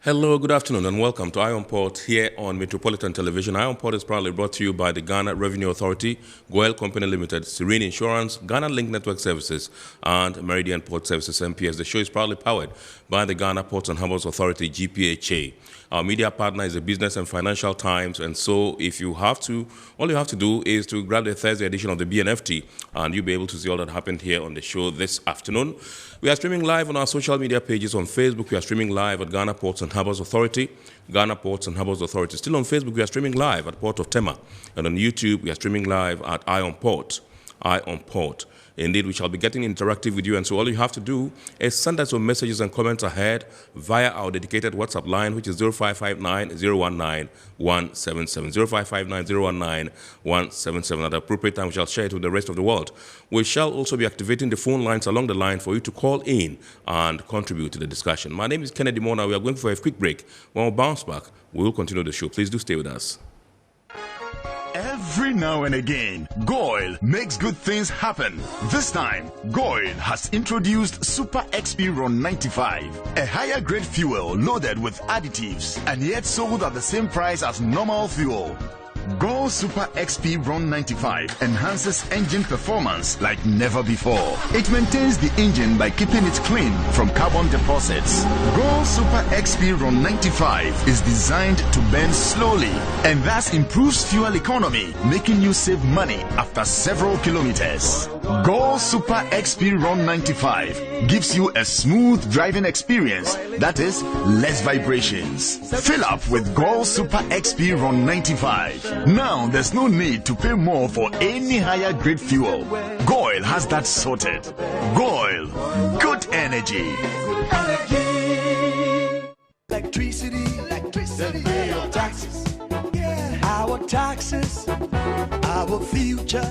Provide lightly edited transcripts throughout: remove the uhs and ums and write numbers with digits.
Hello, good afternoon, and welcome to Ion Port here on Metropolitan Television. Ion Port is proudly brought to you by the Ghana Revenue Authority, Goel Company Limited, Serene Insurance, Ghana Link Network Services, and Meridian Port Services (MPS). The show is proudly powered by the Ghana Ports and Harbours Authority (GPHA). Our media partner is the Business and Financial Times, and so if you have to, all you have to do is to grab the Thursday edition of the BNFT, and you'll be able to see all that happened here on the show this afternoon. We are streaming live on our social media pages. On Facebook, we are streaming live at Ghana Ports and Harbours Authority. Ghana Ports and Harbours Authority. Still on Facebook, we are streaming live at Port of Tema. And on YouTube, we are streaming live at Ion Port. Ion Port. Indeed, we shall be getting interactive with you, and so all you have to do is send us some messages and comments ahead via our dedicated WhatsApp line, which is 0559-019-177. 0559-019-177. At the appropriate time, we shall share it with the rest of the world. We shall also be activating the phone lines along the line for you to call in and contribute to the discussion. My name is Kennedy Mona. We are going for a quick break. When we bounce back, we will continue the show. Please do stay with us. Every now and again, Goel makes good things happen. This time, Goel has introduced Super XP Ron 95, a higher grade fuel loaded with additives and yet sold at the same price as normal fuel. Goel Super XP Ron 95 enhances engine performance like never before. It maintains the engine by keeping it clean from carbon deposits. Goel Super XP Ron 95 is designed to burn slowly and thus improves fuel economy, making you save money after several kilometers. Goel Super XP Ron 95 gives you a smooth driving experience, that is, less vibrations. Fill up with Goel Super XP Ron 95. Now there's no need to pay more for any higher grade fuel. Goel has that sorted. Goel, good energy. Electricity, pay your taxes. Our taxes, our future.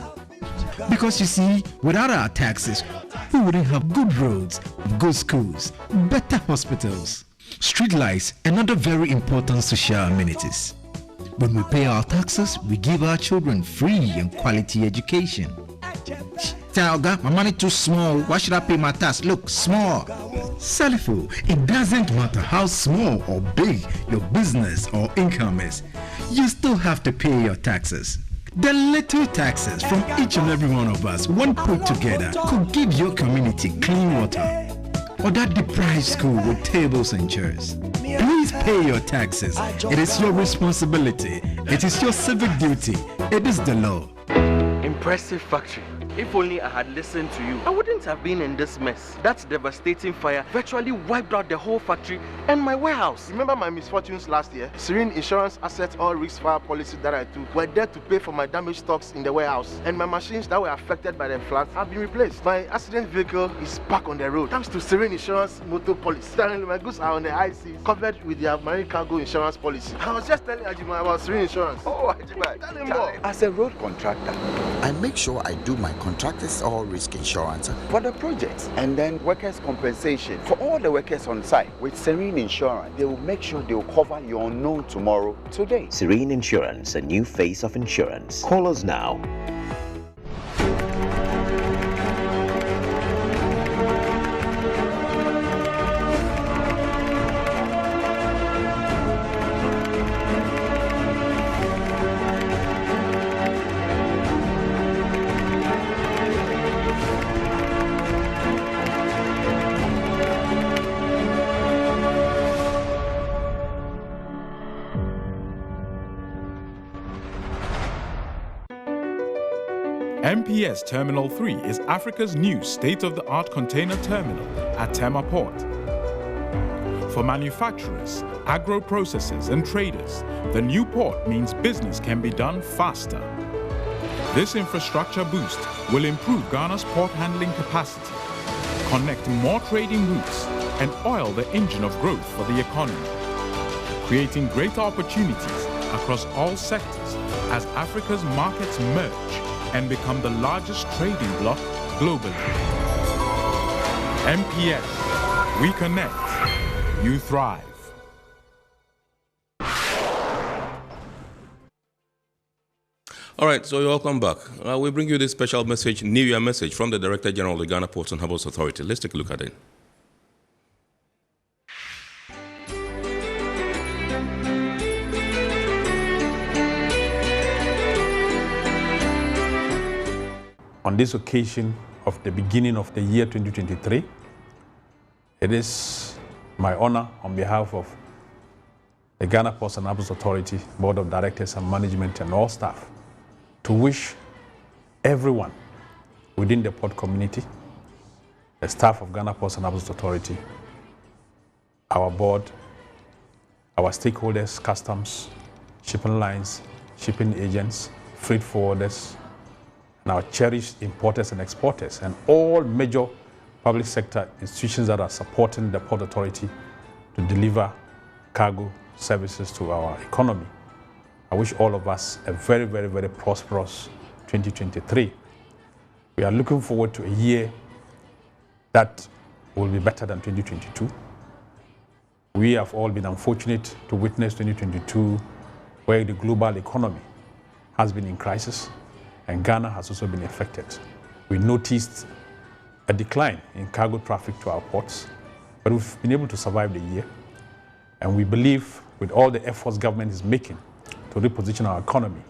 Because you see, without our taxes, we wouldn't have good roads, good schools, better hospitals, street lights, and other very important social amenities. When we pay our taxes, we give our children free and quality education. Talga, my money too small. Why should I pay my tax? Look, small. Salifo, it doesn't matter how small or big your business or income is. You still have to pay your taxes. The little taxes from each and every one of us, when put together, could give your community clean water or that deprived school with tables and chairs. Please pay your taxes. It is your responsibility. It is your civic duty. It is the law. Impressive factory. If only I had listened to you, I wouldn't have been in this mess. That devastating fire virtually wiped out the whole factory and my warehouse. Remember my misfortunes last year? Serene Insurance Asset All Risk Fire policy that I took were there to pay for my damaged stocks in the warehouse, and my machines that were affected by the floods have been replaced. My accident vehicle is back on the road thanks to Serene Insurance motor policy. Currently, my goods are on the high seas covered with their marine cargo insurance policy. I was just telling Ajima about Serene Insurance. Oh, Ajima, tell him more. As a road contractor, I make sure I do my contractors all risk insurance for the projects and then workers' compensation for all the workers on site. With Serene Insurance, they will make sure they will cover your unknown tomorrow today. Serene Insurance, a new face of insurance. Call us now. MPS Terminal 3 is Africa's new state-of-the-art container terminal at Tema Port. For manufacturers, agro-processors and traders, the new port means business can be done faster. This infrastructure boost will improve Ghana's port handling capacity, connect more trading routes, and oil the engine of growth for the economy, creating greater opportunities across all sectors as Africa's markets merge and become the largest trading bloc globally. MPS, we connect, you thrive. All right, so you're welcome back. We bring you this special message, New Year message from the Director General of the Ghana Ports and Harbours Authority. Let's take a look at it. on this occasion of the beginning of the year 2023, it is my honor on behalf of the Ghana Ports and Harbours Authority, Board of Directors and Management and all staff to wish everyone within the port community, the staff of Ghana Ports and Harbours Authority, our board, our stakeholders, customs, shipping lines, shipping agents, freight forwarders, and our cherished importers and exporters, and all major public sector institutions that are supporting the Port Authority to deliver cargo services to our economy. I wish all of us a very, very, very prosperous 2023. We are looking forward to a year that will be better than 2022. We have all been unfortunate to witness 2022, where the global economy has been in crisis, and Ghana has also been affected. We noticed a decline in cargo traffic to our ports, but we've been able to survive the year. And we believe with all the efforts government is making to reposition our economy,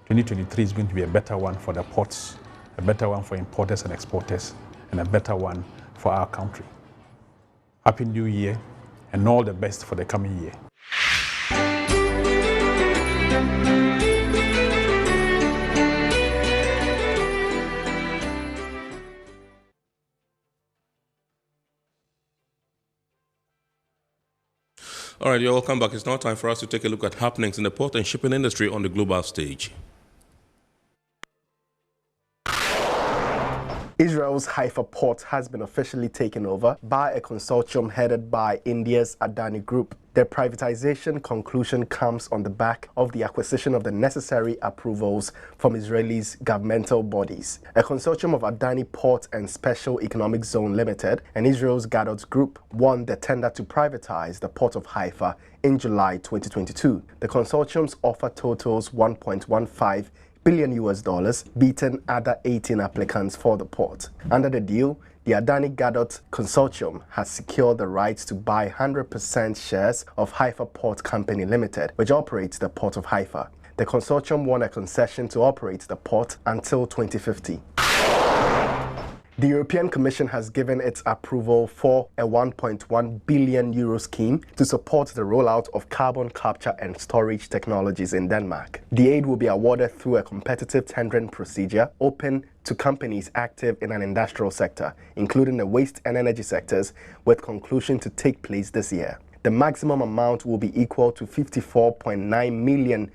2023 is going to be a better one for the ports, a better one for importers and exporters, and a better one for our country. Happy New Year, and all the best for the coming year. All right, you're welcome back. It's now time for us to take a look at happenings in the port and shipping industry on the global stage. Israel's Haifa port has been officially taken over by a consortium headed by India's Adani Group. The privatization conclusion comes on the back of the acquisition of the necessary approvals from Israeli's governmental bodies. A consortium of Adani Port and Special Economic Zone Limited and Israel's Gadot Group won the tender to privatize the port of Haifa in July 2022. The consortium's offer totals $1.15 billion, beating other 18 applicants for the port. Under the deal, the Adani Gadot Consortium has secured the rights to buy 100% shares of Haifa Port Company Limited, which operates the port of Haifa. The consortium won a concession to operate the port until 2050. The European Commission has given its approval for a €1.1 billion scheme to support the rollout of carbon capture and storage technologies in Denmark. The aid will be awarded through a competitive tendering procedure open to companies active in an industrial sector, including the waste and energy sectors, with conclusion to take place this year. The maximum amount will be equal to €54.9 million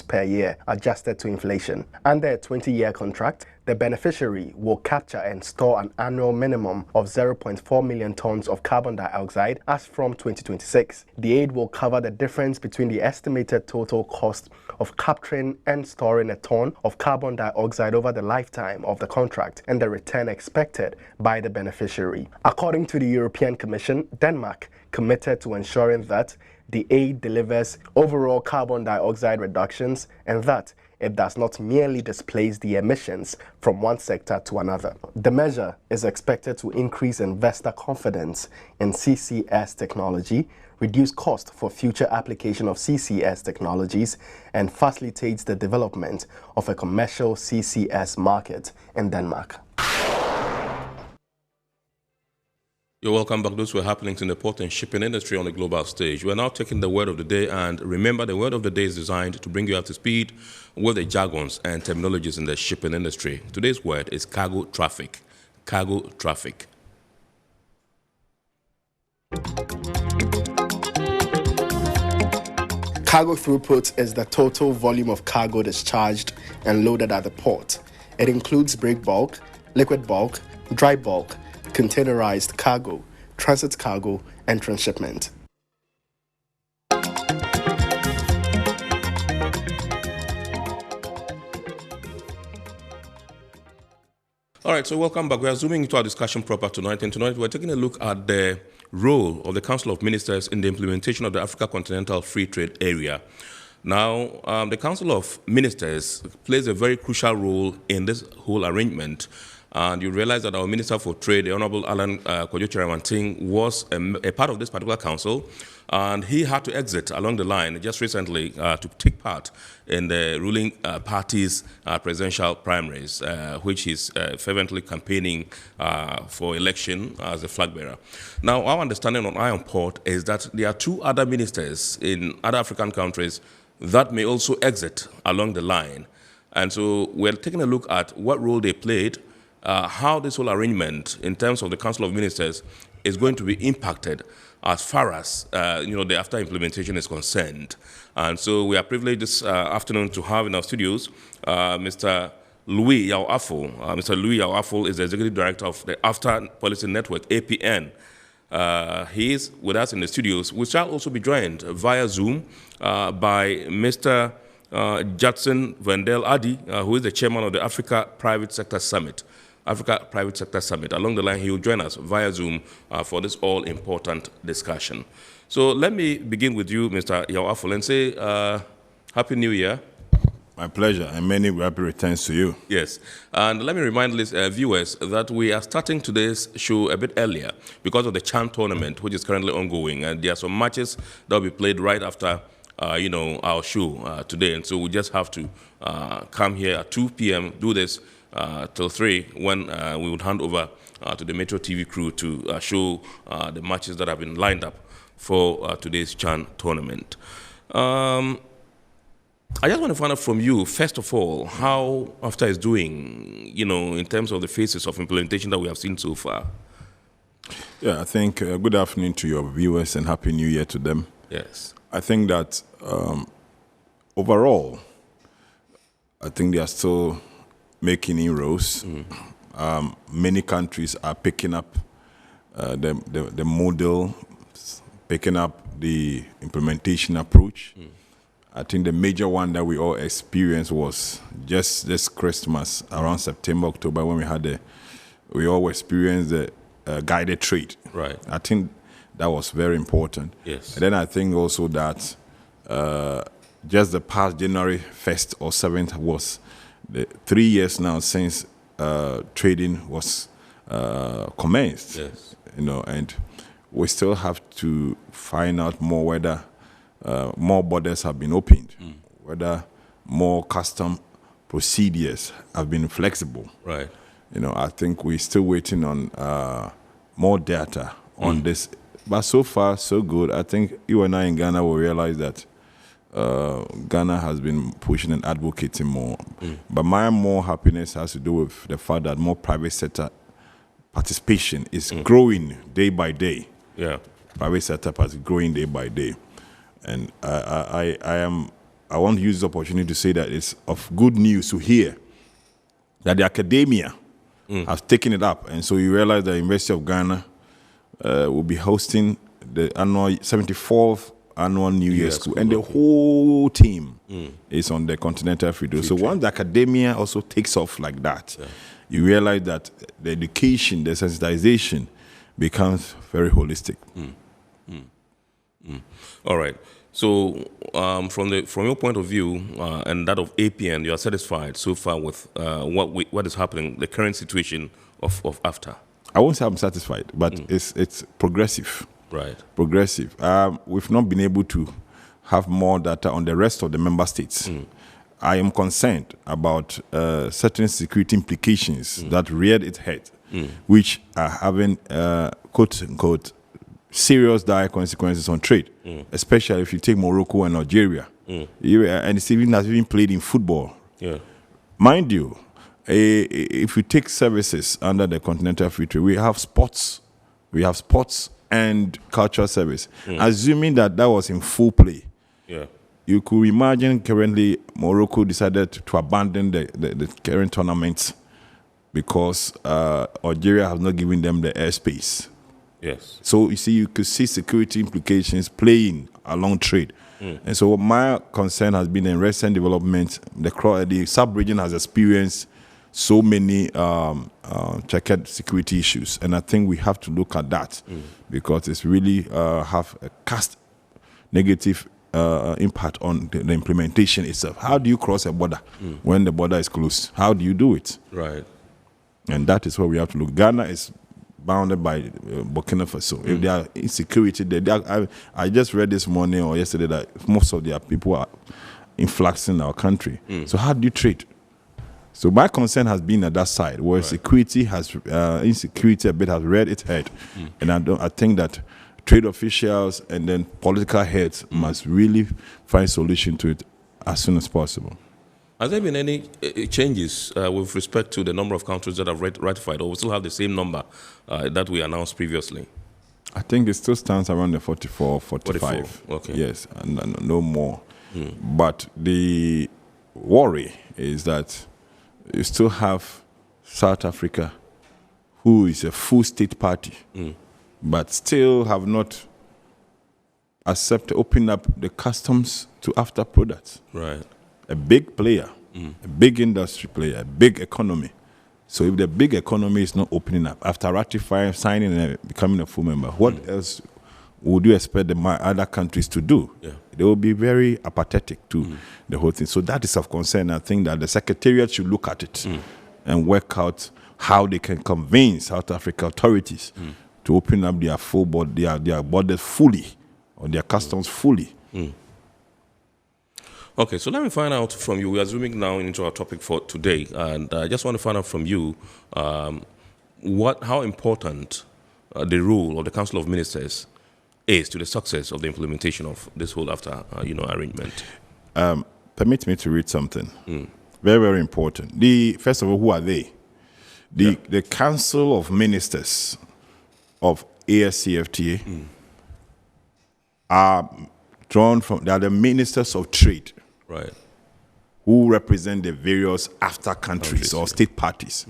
per year, adjusted to inflation. Under a 20-year contract, the beneficiary will capture and store an annual minimum of 0.4 million tons of carbon dioxide as from 2026. The aid will cover the difference between the estimated total cost of capturing and storing a ton of carbon dioxide over the lifetime of the contract and the return expected by the beneficiary. According to the European Commission, Denmark committed to ensuring that the aid delivers overall carbon dioxide reductions and that it does not merely displace the emissions from one sector to another. The measure is expected to increase investor confidence in CCS technology, reduce cost for future application of CCS technologies, and facilitates the development of a commercial CCS market in Denmark. You're welcome back. Those were happenings in the port and shipping industry on the global stage. We're now taking the word of the day, and remember, the word of the day is designed to bring you up to speed with the jargons and terminologies in the shipping industry. Today's word is cargo traffic. Cargo traffic. Cargo throughput is the total volume of cargo discharged and loaded at the port. It includes break bulk, liquid bulk, dry bulk, containerized cargo, transit cargo, and transshipment. All right, so welcome back. We are zooming into our discussion proper tonight, and tonight we're taking a look at the role of the Council of Ministers in the implementation of the Africa Continental Free Trade Area. Now, the Council of Ministers plays a very crucial role in this whole arrangement, and you realize that our Minister for Trade, the Honorable Alan Kojo Chiramanting, was a part of this particular council, and he had to exit along the line just recently to take part in the ruling party's presidential primaries, which he's fervently campaigning for election as a flag bearer. Now, our understanding on Iron Port is that there are 2 other ministers in other African countries that may also exit along the line. And so we're taking a look at what role they played, how this whole arrangement in terms of the Council of Ministers is going to be impacted as far as the after implementation is concerned. And so we are privileged this afternoon to have in our studios Mr. Louis Yao-Afol. Mr. Louis Yao-Afol is the Executive Director of the After Policy Network, APN. He is with us in the studios. We shall also be joined via Zoom by Mr. Judson Vendel Adi, who is the chairman of the Africa Private Sector Summit. Along the line, he will join us via Zoom for this all-important discussion. So let me begin with you, Mr. Yao-Afol, and say Happy New Year. My pleasure, and many happy returns to you. Yes, and let me remind viewers that we are starting today's show a bit earlier because of the CHAN tournament, which is currently ongoing, and there are some matches that will be played right after our show today, and so we just have to come here at 2 p.m., do this till 3, when we would hand over to the Metro TV crew to show the matches that have been lined up for today's CHAN tournament. I just want to find out from you, first of all, how AfCFTA is doing, in terms of the phases of implementation that we have seen so far. Yeah, I think good afternoon to your viewers and Happy New Year to them. Yes. I think that overall, I think they are still making inroads. Many countries are picking up the model, picking up the implementation approach. I think the major one that we all experienced was just this Christmas, around September, October, when we all experienced the guided trade. Right. I think that was very important. Yes. And then I think also that just the past January 1st or 7th was the 3 years now since trading was commenced. Yes. And we still have to find out more whether more borders have been opened, whether more custom procedures have been flexible. Right. I think we're still waiting on more data on this. But so far, so good. I think you and I in Ghana will realize that Ghana has been pushing and advocating more. But my more happiness has to do with the fact that more private sector participation is growing day by day. Yeah. Private sector is growing day by day. And I want to use this opportunity to say that it's of good news to hear that the academia has taken it up. And so you realize the University of Ghana will be hosting the annual 74th annual New Year School. And the whole team is on the Continental Free Trade. So once the academia also takes off like that, you realize that the education, the sensitization becomes very holistic. All right. So from your point of view and that of APN, you are satisfied so far with what is happening, the current situation of AfCFTA? I won't say I'm satisfied, but it's progressive. Right. Progressive. We've not been able to have more data on the rest of the member states. I am concerned about certain security implications that reared its head, which are having, quote-unquote, serious dire consequences on trade, especially if you take Morocco and Algeria. And it's even played in football. Yeah. Mind you, if you take services under the Continental Free Trade, we have sports and cultural service. Assuming that was in full play, you could imagine currently Morocco decided to abandon the current tournaments because Algeria has not given them the airspace. Yes. So you see, you could see security implications playing along trade. And so my concern has been in recent development, the sub-region has experienced so many checkered security issues. And I think we have to look at that because it's really have a cast negative impact on the implementation itself. How do you cross a border when the border is closed? How do you do it? Right. And that is where we have to look. Ghana is bounded by Burkina Faso. If there are insecurity, I just read this morning or yesterday that most of their people are influxing our country. So how do you trade? So my concern has been at that side, where security has insecurity a bit has reared its head, and I think that trade officials and then political heads must really find solution to it as soon as possible. Has there been any changes with respect to the number of countries that have ratified, or we still have the same number that we announced previously? I think it still stands around the 44, 45. 44. Okay. Yes, and no more. But the worry is that you still have South Africa, who is a full state party, but still have not accepted opening up the customs to AfCFTA products. Right. A big player, a big industry player, a big economy. So if the big economy is not opening up after ratifying, signing, and becoming a full member, what else would you expect the other countries to do? They will be very apathetic to the whole thing. So that is of concern. I think that the Secretariat should look at it and work out how they can convince South Africa authorities to open up their full their borders fully, or their customs fully. Okay, so let me find out from you. We are zooming now into our topic for today, and I just want to find out from you how important the role of the Council of Ministers is to the success of the implementation of this whole AfCFTA arrangement. Permit me to read something. Very, very important. First of all, who are they? The Council of Ministers of AfCFTA are drawn from, they are the ministers of trade, right, who represent the various AfCFTA countries or state parties.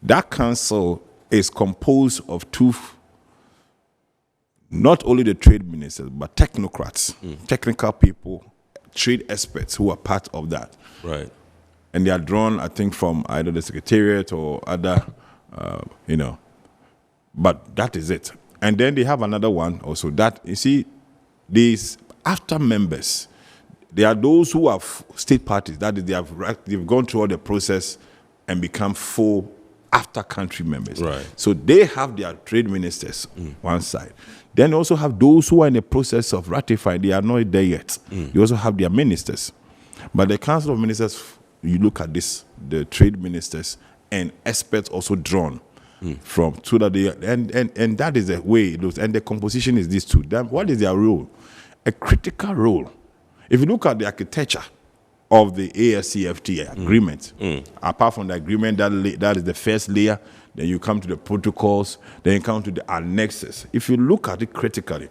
That council is composed of not only the trade ministers, but technocrats, technical people, trade experts who are part of that. Right. And they are drawn, I think, from either the Secretariat or other, but that is it. And then they have another one also. That, you see, these AfCFTA members, they are those who are state parties. That is, they've gone through all the process and become full AfCFTA country members. Right. So they have their trade ministers one side. Then they also have those who are in the process of ratifying. They are not there yet. You also have their ministers. But the Council of Ministers, you look at this, the trade ministers and experts also drawn from, so that they, and that is the way it looks. And the composition is these two. Then what is their role? A critical role. If you look at the architecture of the AfCFTA agreement, apart from the agreement, that is the first layer, then you come to the protocols, then you come to the annexes. If you look at it critically,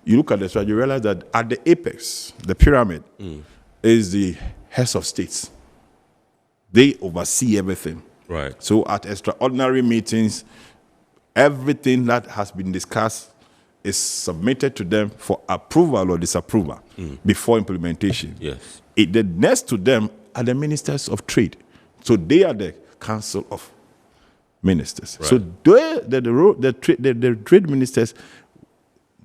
you look at the strategy, you realize that at the apex, the pyramid, is the heads of states. They oversee everything. Right. So at extraordinary meetings, everything that has been discussed is submitted to them for approval or disapproval before implementation. Yes. The next to them are the ministers of trade. So they are the Council of Ministers. Right. So the trade ministers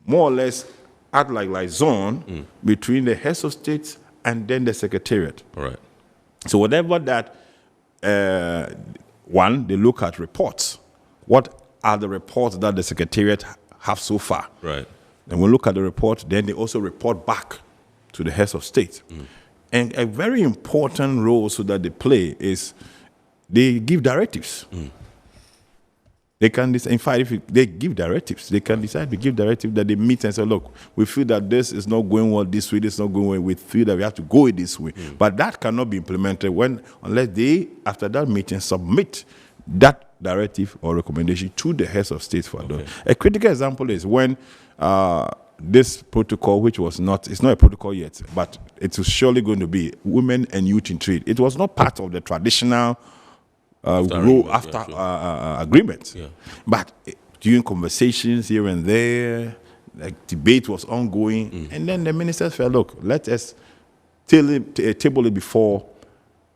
more or less act like liaison between the heads of states and then the Secretariat. Right. So whatever that, they look at reports. What are the reports that the Secretariat have so far? Right. And we look at the report, then they also report back to the heads of state. And a very important role so that they play is they give directives. They can decide, in fact, if they give directives, they can decide to give directives that they meet and say, look, we feel that this is not going well this way, this is not going well, we feel that we have to go this way. But that cannot be implemented unless they, after that meeting, submit that directive or recommendation to the heads of state for adoption. A critical example is when this protocol, which was not, it's not a protocol yet, but it is surely going to be women and youth in trade. It was not part of the traditional rule after agreement. Yeah. But during conversations here and there, like debate was ongoing, and then the ministers felt, look, let us table it before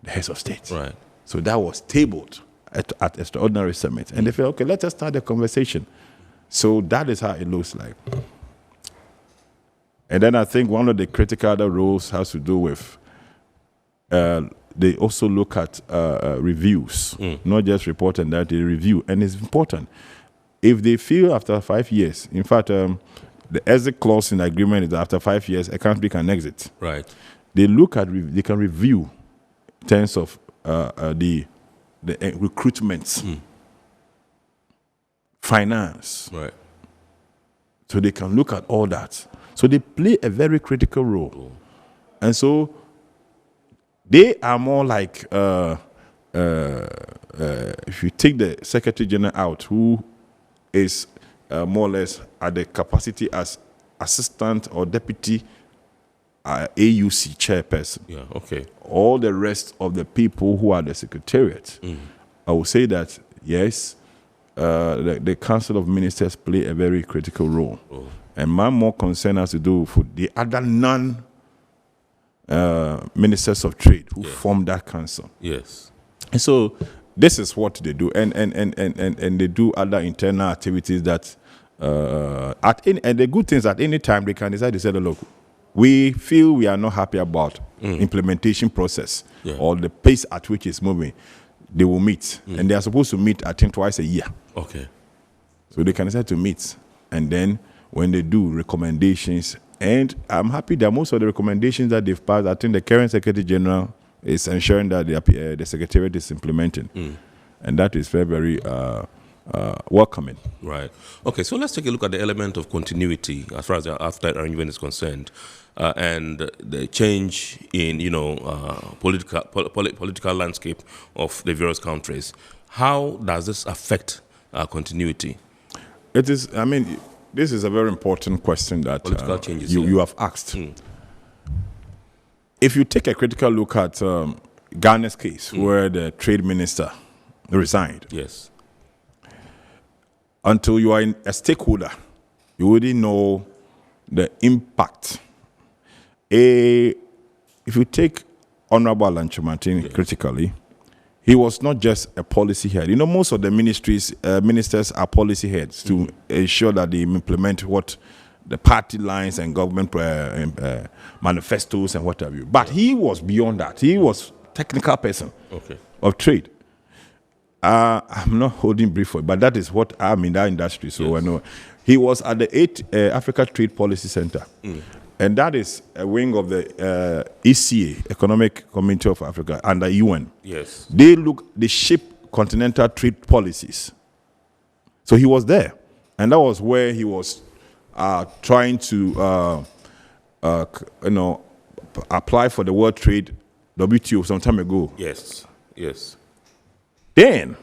the heads of state. Right. So that was tabled at extraordinary summit, and they felt, okay, let us start the conversation. So that is how it looks like. And then I think one of the critical other rules has to do with they also look at reviews, not just report and that, they review. And it's important. If they feel after 5 years, in fact, the exit clause in the agreement is that after 5 years, a country can exit. Right. They look at, they can review in terms of the recruitments, finance. Right. So they can look at all that. So they play a very critical role. And so they are more like, if you take the Secretary General out, who is more or less at the capacity as assistant or deputy AUC chairperson. Yeah, okay. All the rest of the people who are the secretariat, I would say that, yes, the Council of Ministers play a very critical role. And my more concern has to do with the other non-ministers of trade who form that council. Yes. And so this is what they do. And they do other internal activities that, and the good things at any time they can decide to say, look, we feel we are not happy about implementation process or the pace at which it's moving. They will meet. And they are supposed to meet, I think, twice a year. Okay. So they can decide to meet. And then when they do recommendations, and I'm happy that most of the recommendations that they've passed, I think the current Secretary General is ensuring that the Secretariat is implementing. And that is very, very welcoming. Right. Okay, so let's take a look at the element of continuity as far as the AfCFTA arrangement is concerned. And the change in, political landscape of the various countries. How does this affect continuity? It is, this is a very important question that you have asked. If you take a critical look at Ghana's case, where the trade minister resigned. Yes. Until you are a stakeholder, you wouldn't know the impact. If you take Honorable Alan Chimantin critically, he was not just a policy head. Most of the ministers are policy heads to ensure that they implement what the party lines and government manifestos and what have you. But he was beyond that. He was technical person of trade. I'm not holding brief for it, but that is what I'm in that industry. So I know he was at the Africa Trade Policy Center. And that is a wing of the ECA, Economic Community of Africa, under UN. Yes. They shape continental trade policies. So he was there. And that was where he was trying to, apply for the World Trade WTO some time ago. Yes, yes. Then,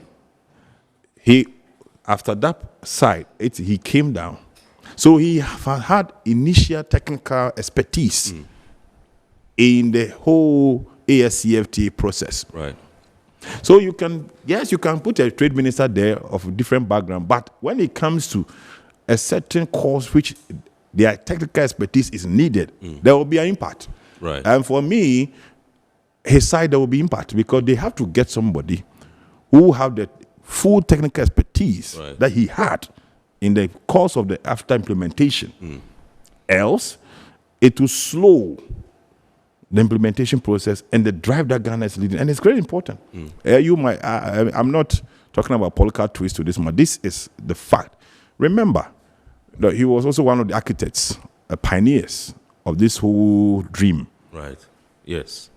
after that side, he came down. So he had initial technical expertise in the whole AfCFTA process. Right. So you can put a trade minister there of different background, but when it comes to a certain cause which their technical expertise is needed, there will be an impact. Right. And for me, his side there will be impact because they have to get somebody who have the full technical expertise that he had in the course of the AfCFTA implementation. Else, it will slow the implementation process and the drive that Ghana is leading. And it's very important. I'm not talking about political twist to this one. This is the fact. Remember that he was also one of the architects, pioneers of this whole dream. Right. Yes.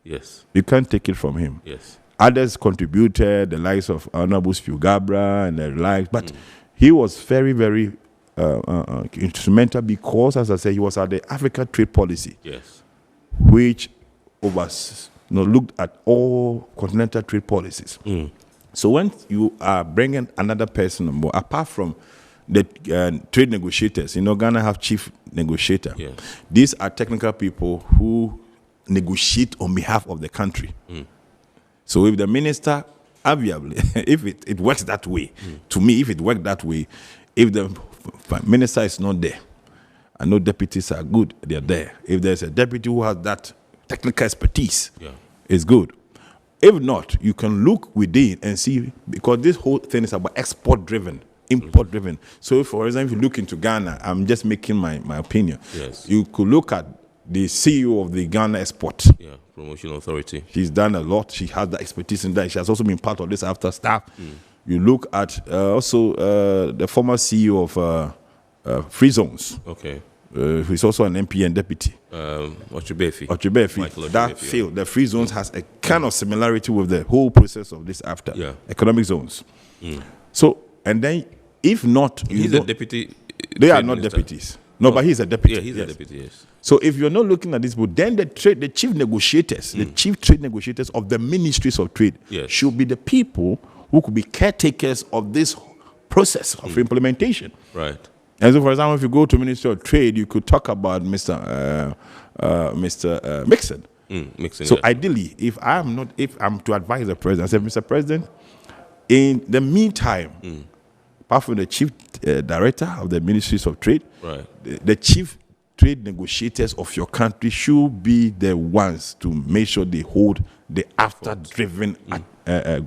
Yes. You can't take it from him. Yes. Others contributed, the likes of Honorable Gabra and the likes, but he was very, very instrumental because, as I said, he was at the Africa Trade Policy, which looked at all continental trade policies. So when you are bringing another person on board, apart from the trade negotiators, Ghana have chief negotiator. These are technical people who negotiate on behalf of the country. So if the minister, if it works that way, to me, if it worked that way, if the minister is not there, I know deputies are good, they're there. If there's a deputy who has that technical expertise, it's good. If not, you can look within and see, because this whole thing is about export-driven, import-driven. So, for example, if you look into Ghana, I'm just making my opinion. You could look at the CEO of the Ghana Export Promotion Authority. She's done a lot. She has the expertise in that. She has also been part of this after staff. You look at also the former CEO of Free Zones. Okay. Who is also an MP and deputy. Ochubefi. That field, the Free Zones has a kind of similarity with the whole process of this after economic zones. So, and then if not, he's a deputy. They are not minister. Deputies. No, but he's a deputy. Yeah, he's a deputy. Yes. So if you're not looking at this book, then the chief negotiators, the chief trade negotiators of the ministries of trade should be the people who could be caretakers of this process of implementation. Right. And so, for example, if you go to Ministry of Trade, you could talk about Mr. Mixon. Mixon. So ideally, if I'm to advise the president, I say, Mr. President, in the meantime, apart from the chief director of the Ministries of Trade, the chief trade negotiators of your country should be the ones to make sure they hold the after-driven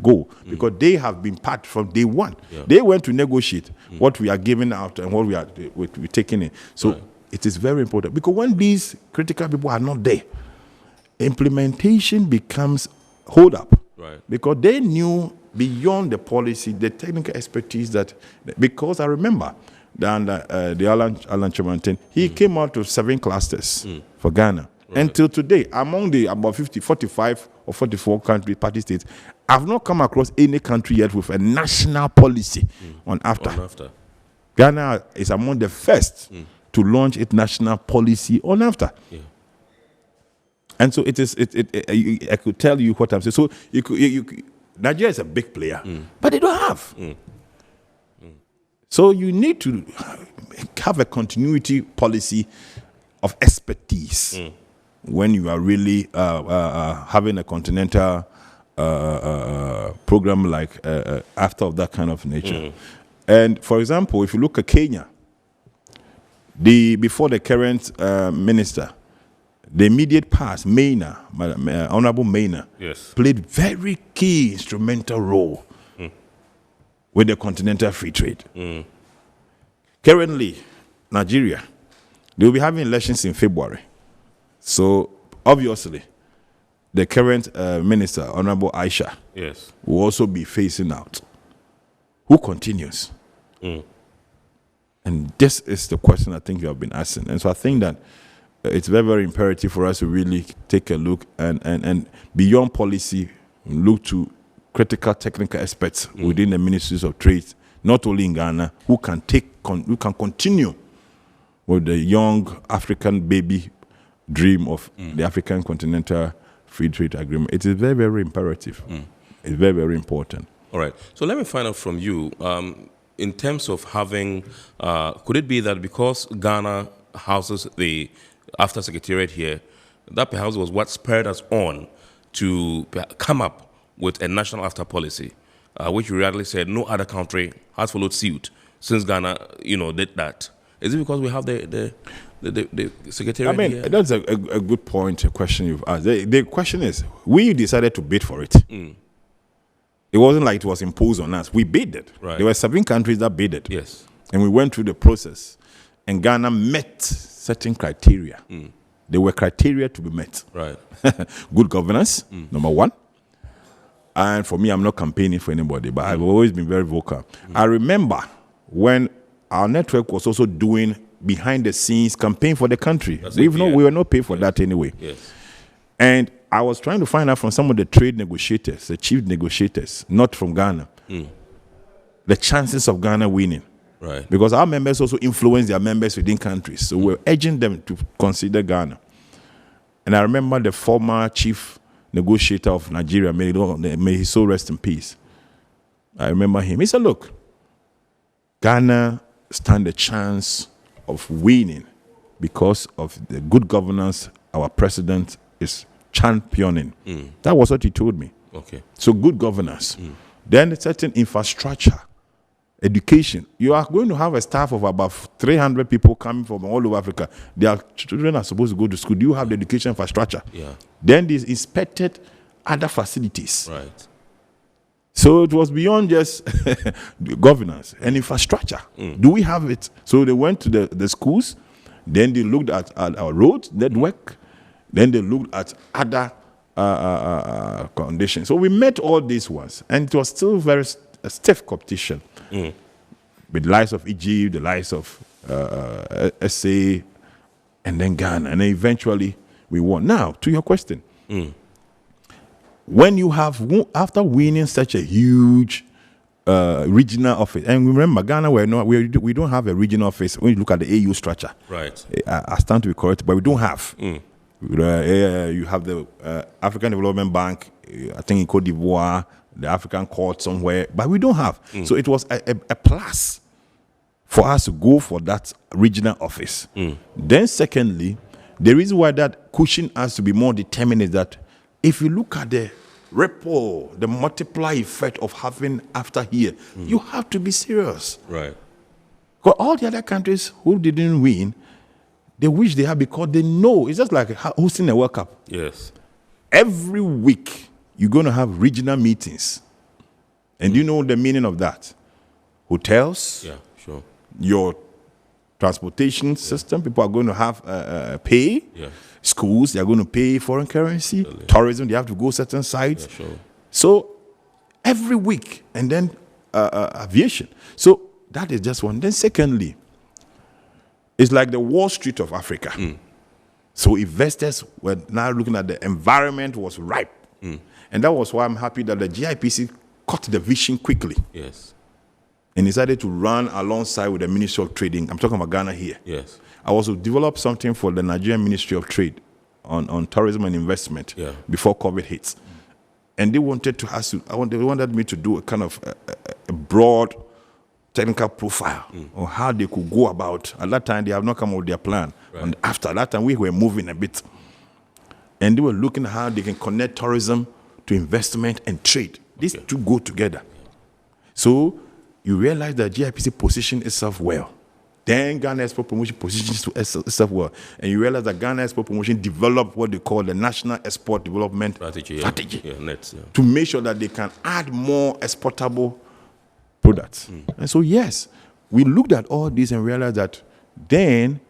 goal, because they have been part from day one. They went to negotiate what we are giving out and what we're taking in. So it is very important, because when these critical people are not there, implementation becomes hold up. Because they knew beyond the policy, the technical expertise because I remember the Alan Chamantin, he came out of 7 clusters for Ghana. Until today, among the about 45 or 44 party states, I've not come across any country yet with a national policy on AfCFTA. Ghana is among the first to launch its national policy on AfCFTA. And so I could tell you what I'm saying. So Nigeria is a big player, but they don't have. So you need to have a continuity policy of expertise when you are really having a continental program like AfCFTA of that kind of nature. And for example, if you look at Kenya, before the current minister, the immediate past, Honorable Maina, played very key instrumental role with the continental free trade. Currently, Nigeria, they will be having elections in February. So, obviously, the current minister, Honorable Aisha, will also be phasing out. Who continues? And this is the question I think you have been asking. And so I think that it's very, very imperative for us to really take a look and beyond policy, look to critical technical experts within the ministries of trade, not only in Ghana, who can continue with the young African baby dream of the African Continental Free Trade Agreement. It is very, very imperative. It's very, very important. All right. So let me find out from you, in terms of having, could it be that because Ghana houses the AfCFTA Secretariat here, that perhaps was what spurred us on to come up with a national AfCFTA policy, which we rightly said no other country has followed suit since Ghana, did that. Is it because we have the Secretariat here? I mean, that's a good point, a question you've asked. The question is, we decided to bid for it. It wasn't like it was imposed on us. We bid it. There were 7 countries that bid it. Yes. And we went through the process. And Ghana met certain criteria. There were criteria to be met. Right. Good governance, number 1. And for me, I'm not campaigning for anybody, but I've always been very vocal. I remember when our network was also doing behind the scenes campaign for the country. Even though we were not paid for that anyway. Yes. And I was trying to find out from some of the trade negotiators, the chief negotiators, not from Ghana, the chances of Ghana winning. Right. Because our members also influence their members within countries. So we're urging them to consider Ghana. And I remember the former chief negotiator of Nigeria, may his soul rest in peace. I remember him. He said, look, Ghana stand a chance of winning because of the good governance our president is championing. That was what he told me. Okay. So good governance. Then a certain infrastructure, education. You are going to have a staff of about 300 people coming from all over Africa. Their children are supposed to go to school. Do you have the education infrastructure? Yeah. Then they inspected other facilities. Right. So it was beyond just governance and infrastructure. Do we have it? So they went to the schools. Then they looked at our roads network. Then they looked at other conditions. So we met all these ones, and it was still very stiff competition with the likes of Egypt, the likes of SA, and then Ghana, and then eventually we won. Now, to your question, when you have, after winning such a huge regional office, and remember, Ghana, we don't have a regional office when you look at the AU structure. Right. I stand to be correct, but we don't have. You have the African Development Bank, I think in Cote d'Ivoire, the African Court somewhere, but we don't have. So it was a plus for us to go for that regional office. Then secondly, the reason why that cushioned us to be more determined is that if you look at the ripple, the multiply effect of having after here, you have to be serious. Right. Because all the other countries who didn't win, they wish they have because they know. It's just like hosting a World Cup. Yes. Every week, you're going to have regional meetings. And do you know the meaning of that? Hotels. Yeah, sure. Your transportation system. People are going to have pay. Yeah. Schools, they are going to pay foreign currency. Really? Tourism, they have to go certain sites. Yeah, sure. So every week. And then aviation. So that is just one. Then secondly, it's like the Wall Street of Africa. So investors were now looking at the environment was ripe. And that was why I'm happy that the GIPC caught the vision quickly. Yes. And decided to run alongside with the Ministry of Trading. I'm talking about Ghana here. Yes. I also developed something for the Nigerian Ministry of Trade on tourism and investment before COVID hits. And they wanted to ask, they wanted me to do a kind of a broad technical profile on how they could go about. At that time, they have not come up with their plan. Right. And after that time, we were moving a bit. And they were looking at how they can connect tourism to investment and trade. These two go together. So you realize that GIPC positioned itself well. Then Ghana Export Promotion positions itself well. And you realize that Ghana Export Promotion developed what they call the National Export Development Strategy. To make sure that they can add more exportable products. And so, yes, we looked at all this and realized that then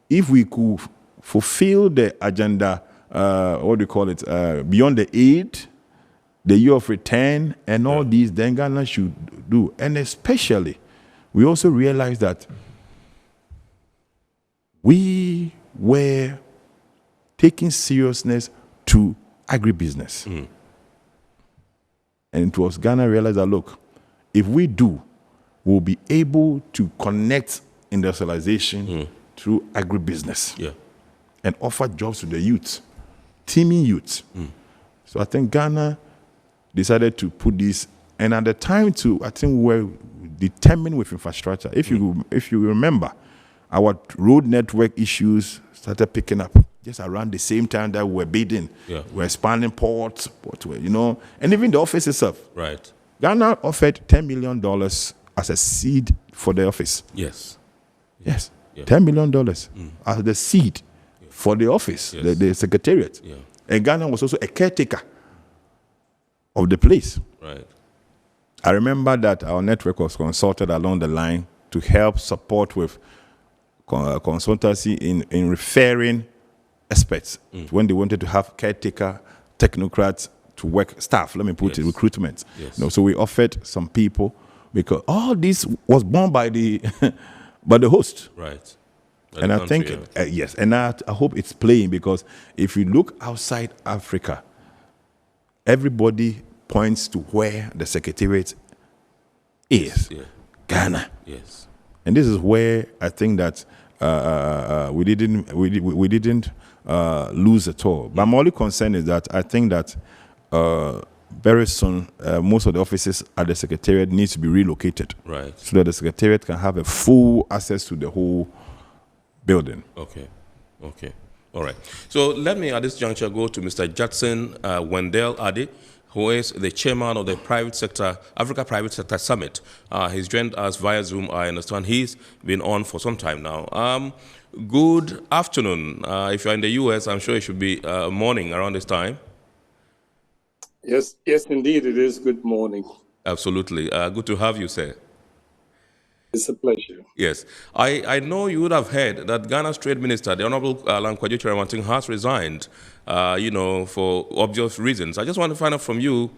if we could fulfill the agenda, what do you call it, beyond the aid, the year of return, and all these, then Ghana should do. And especially, we also realized that we were taking seriousness to agribusiness. And it was Ghana realized that, look, if we do, we'll be able to connect industrialization through agribusiness and offer jobs to the youth, teaming youth. So I think Ghana decided to put this, and at the time too, I think we were determined with infrastructure. If you remember, our road network issues started picking up just around the same time that we were bidding. We're expanding ports, and even the office itself. Right. Ghana offered $10 million as a seed for the office. Yes. $10 million as the seed for the office, the secretariat. And Ghana was also a caretaker of the place. Right. I remember that our network was consulted along the line to help support with consultancy in referring experts when they wanted to have caretaker, technocrats to work, staff, let me put it, recruitment. So we offered some people because all this was born by the by the host. Right. And I think, yes, and I hope it's playing because if you look outside Africa, everybody points to where the secretariat is. Ghana. Yes. And this is where I think that we didn't lose at all. But my only concern is that I think that very soon most of the offices at the secretariat needs to be relocated. Right. So that the secretariat can have a full access to the whole building. Okay. All right. So let me at this juncture go to Mr. Judson Wendell Adi, who is the chairman of the Africa Private Sector Summit. He's joined us via Zoom. I understand he's been on for some time now. Good afternoon. If you're in the U.S., I'm sure it should be morning around this time. Yes, indeed, it is. Good morning. Absolutely. Good to have you, sir. It's a pleasure. Yes. I know you would have heard that Ghana's Trade Minister, the Honorable Lankwajo Chiramanting, has resigned, for obvious reasons. I just want to find out from you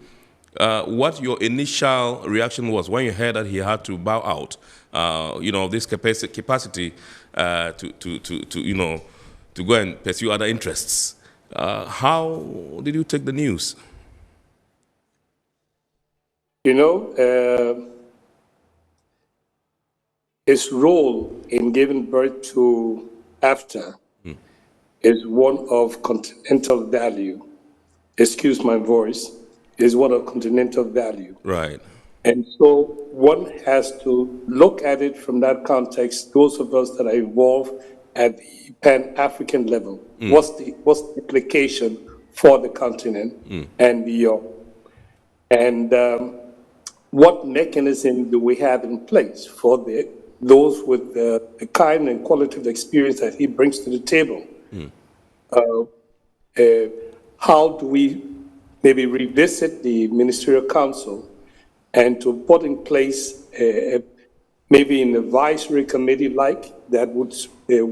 what your initial reaction was when you heard that he had to bow out, this capacity to go and pursue other interests. How did you take the news? His role in giving birth to AfTA is one of continental value. Excuse my voice, is one of continental value. Right. And so one has to look at it from that context, those of us that are involved at the Pan-African level. What's the implication for the continent and beyond? And what mechanism do we have in place for those with the kind and quality of experience that he brings to the table? How do we maybe revisit the Ministerial Council and to put in place maybe an advisory committee that would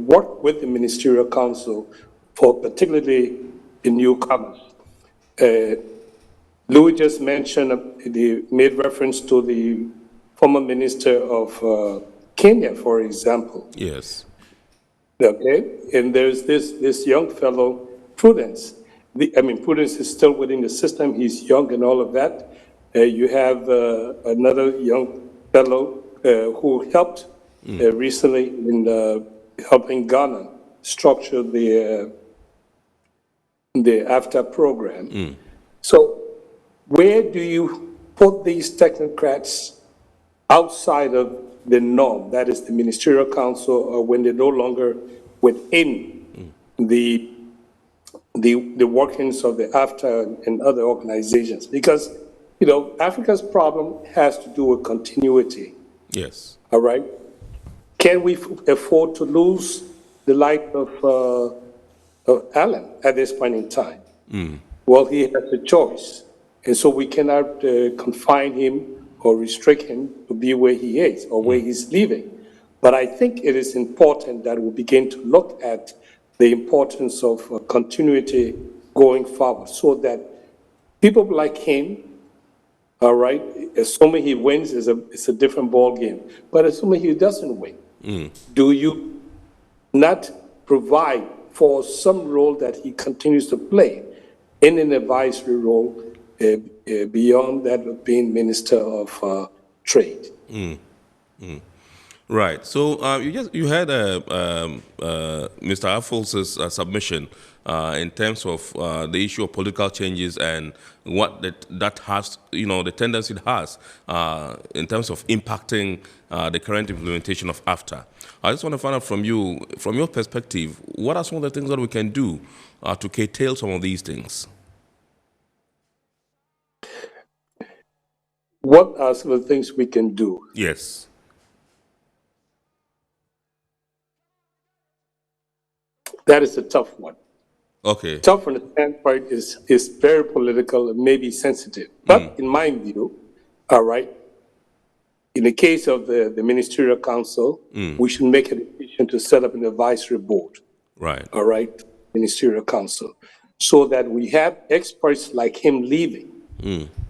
work with the Ministerial Council for particularly the newcomers? Louis just made reference to the former minister of Kenya, for example. Yes. Okay, and there's this young fellow, Prudence. Prudence is still within the system. He's young and all of that. You have another young fellow who helped recently in helping Ghana structure the AfTA program. So where do you put these technocrats outside of the norm, that is the Ministerial Council, or when they're no longer within the workings of the AfTA and other organizations? Because, Africa's problem has to do with continuity. Yes. All right? Can we afford to lose the life of Alan at this point in time? Well, he has a choice. And so we cannot confine him or restrict him to be where he is or where he's living. But I think it is important that we begin to look at the importance of continuity going forward so that people like him, all right, assuming he wins it's a different ball game, but assuming he doesn't win, do you not provide for some role that he continues to play in an advisory role beyond that of being Minister of Trade? Right. So you had Mr. Affol's submission in terms of the issue of political changes and what that has, the tendency it has in terms of impacting the current implementation of AfTA. I just want to find out from you, from your perspective, what are some of the things that we can do to curtail some of these things? What are some of the things we can do? Yes. That is a tough one. Okay. Tough from the standpoint is very political and maybe sensitive. But in my view, all right, in the case of the Ministerial Council, we should make a decision to set up an advisory board. Right. All right, Ministerial Council, so that we have experts like him leaving.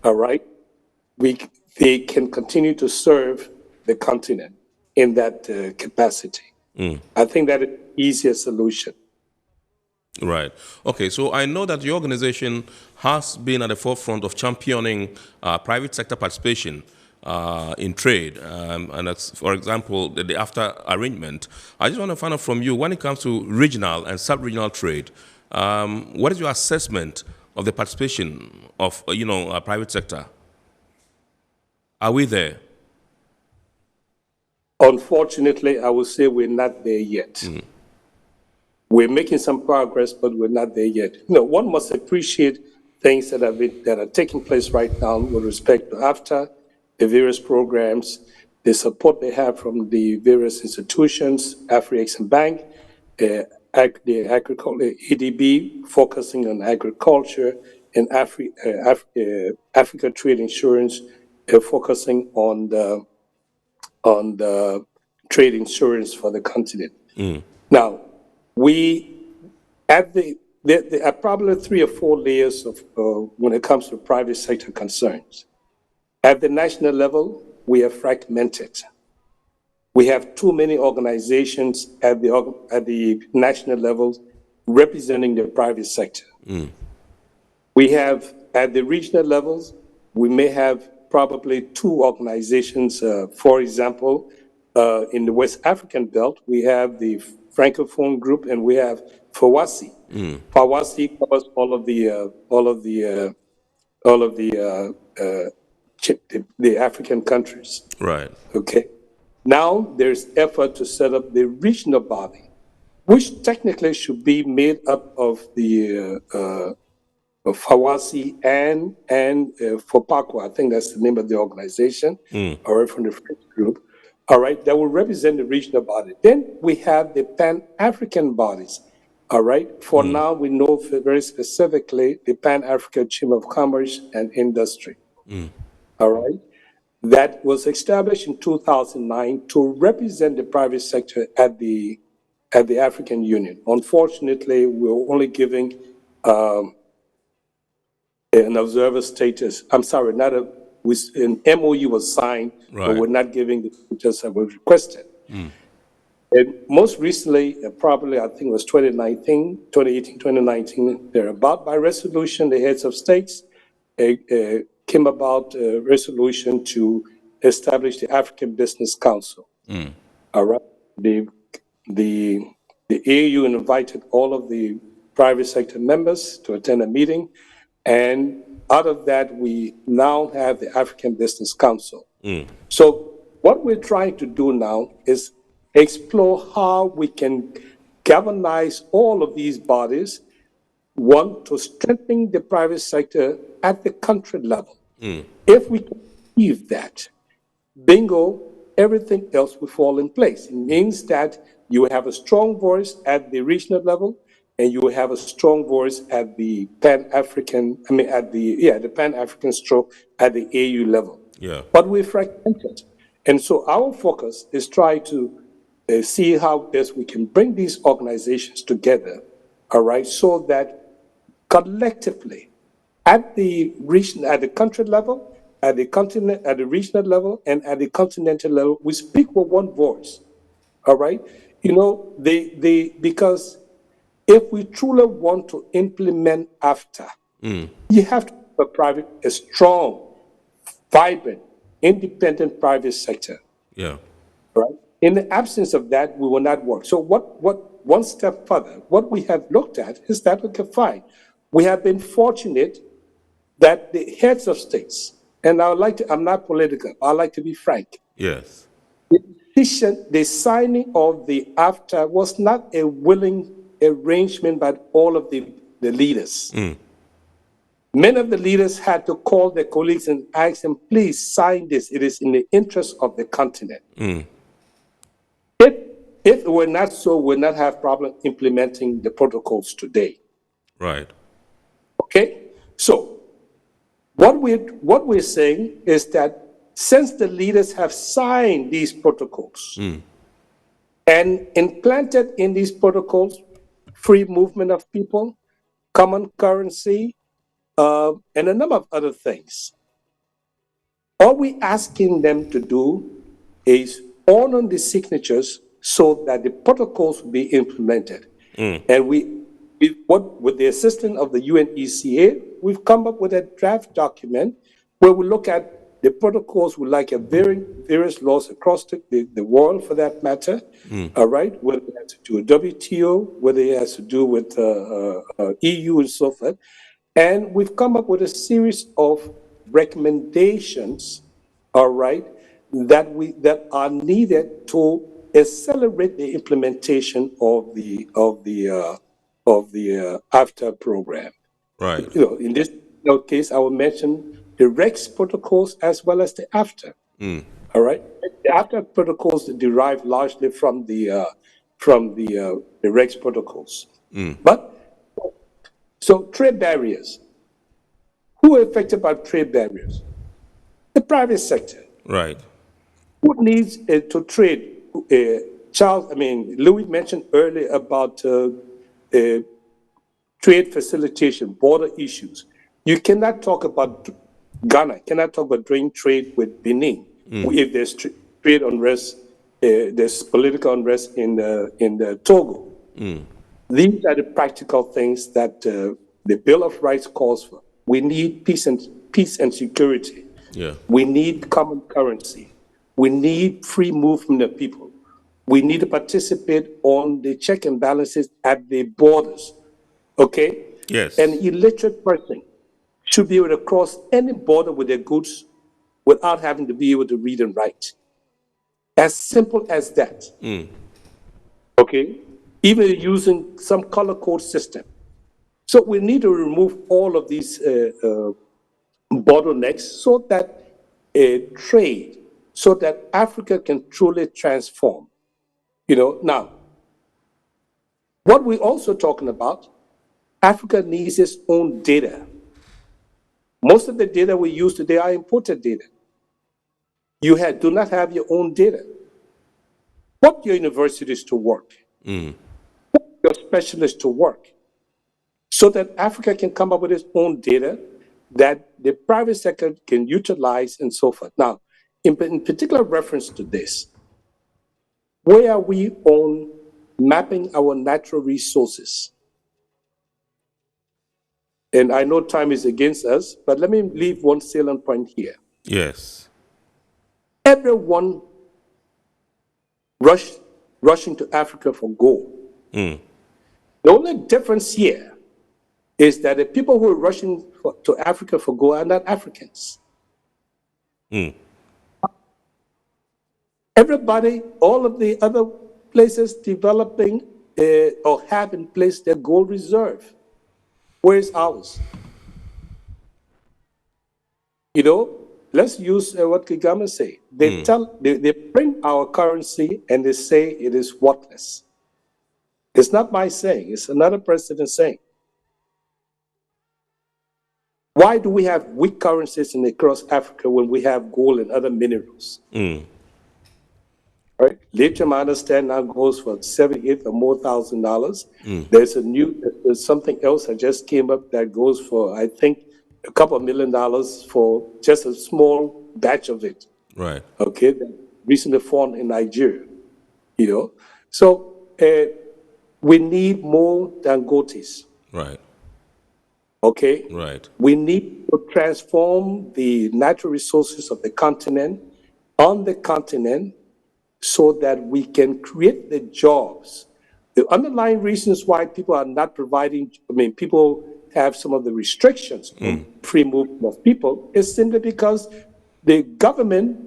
All right, they can continue to serve the continent in that capacity. I think that is the easiest solution. Right. Okay, so I know that your organization has been at the forefront of championing private sector participation in trade, and that's, for example, the AfTA arrangement. I just want to find out from you, when it comes to regional and sub-regional trade, what is your assessment of the participation of, private sector? Are we there? Unfortunately, I would say we're not there yet. We're making some progress, but we're not there yet. One must appreciate things that are taking place right now with respect to AfTA, the various programs, the support they have from the various institutions, Afreximbank, the agriculture, EDB, focusing on agriculture, and Africa Trade Insurance, focusing on the on the trade insurance for the continent. Mm. Now, we, at there are probably 3 or 4 layers of when it comes to private sector concerns. At the national level, we are fragmented. We have too many organizations at the national level representing the private sector. Mm. We have, at the regional levels, we may have probably 2 organizations. For example, in the West African belt, we have the Francophone group and we have FAWASI. Mm. FAWASI covers all of the African countries. Right. Okay. Now there's effort to set up the regional body, which technically should be made up of the of Hawasi and FOPACO, I think that's the name of the organization, all right, from the French group, all right, that will represent the regional body. Then we have the Pan-African bodies, all right. For now, we know very specifically the Pan-African Chamber of Commerce and Industry, all right, that was established in 2009 to represent the private sector at the African Union. Unfortunately, we're only giving an observer status. I'm sorry, not a, an MOU was signed, but we're not giving the status that was requested. And most recently, probably I think it was 2018, 2019, thereabout, by resolution, the heads of states came about a resolution to establish the African Business Council. All right. The AU invited all of the private sector members to attend a meeting. And out of that, we now have the African Business Council. So what we're trying to do now is explore how we can galvanize all of these bodies, one, to strengthen the private sector at the country level. If we can achieve that, bingo, everything else will fall in place. It means that you have a strong voice at the regional level, and you will have a strong voice at the Pan-African, the Pan-African stroke at the AU level. Yeah. But we're fragmented. And so our focus is try to see how best we can bring these organizations together, all right, so that collectively, at the region, at the country level, at the continent, at the regional level, and at the continental level, we speak with one voice, all right? You know, because if we truly want to implement AfCFTA, you have to have a strong, vibrant, independent private sector. Yeah. Right? In the absence of that, we will not work. So what one step further, what we have looked at is that, okay, fine. We have been fortunate that the heads of states, and I'm not political, I like to be frank. Yes. The signing of the AfCFTA was not a willing arrangement by all of the leaders. Many of the leaders had to call their colleagues and ask them, please sign this. It is in the interest of the continent. If it were not so, we would not have problem implementing the protocols today. Right. Okay? So what we're saying is that since the leaders have signed these protocols and implanted in these protocols free movement of people, common currency, and a number of other things, all we're asking them to do is honor the signatures so that the protocols will be implemented. And with the assistance of the UNECA, we've come up with a draft document where we look at the protocols with like various laws across the world, for that matter, all right, whether it has to do with WTO, whether it has to do with EU and so forth. And we've come up with a series of recommendations, all right, that are needed to accelerate the implementation of the AfCFTA program. Right. You know, in this case, I will mention the REX protocols as well as the AfCFTA. All right, the AfCFTA protocols derive largely from the REX protocols. But so trade barriers. Who are affected by trade barriers? The private sector. Right. Who needs to trade? Louis mentioned earlier about trade facilitation, border issues. You cannot talk about Ghana, cannot talk about doing trade with Benin if there's trade unrest, there's political unrest in the Togo. These are the practical things that the Bill of Rights calls for. We need peace and security. Yeah. We need common currency. We need free movement of people. We need to participate on the check and balances at the borders. Okay? Yes. An illiterate person should be able to cross any border with their goods without having to be able to read and write. As simple as that. Okay? Even using some color code system. So we need to remove all of these bottlenecks so that trade, so that Africa can truly transform. Now, what we're also talking about, Africa needs its own data. Most of the data we use today are imported data. You do not have your own data. Put your universities to work. Put your specialists to work. So that Africa can come up with its own data that the private sector can utilize and so forth. Now, in particular reference to this, where are we on mapping our natural resources? And I know time is against us, but let me leave one salient point here. Yes. Everyone rushing to Africa for gold. The only difference here is that the people who are rushing to Africa for gold are not Africans. Everybody, all of the other places developing or have in place their gold reserve. Where is ours? Let's use what Kagame say. They print our currency and they say it is worthless. It's not my saying, it's another president saying. Why do we have weak currencies across Africa when we have gold and other minerals? Right? Lithium, I understand, now goes for $78,000 or more. There's something else that just came up that goes for, I think, a couple of $1 million for just a small batch of it. Right. Okay, that recently found in Nigeria. So we need more Dangotes. Right. Okay? Right. We need to transform the natural resources of the continent, on the continent, so that we can create the jobs. The underlying reasons why people are not providing, people have some of the restrictions on free movement of people is simply because the government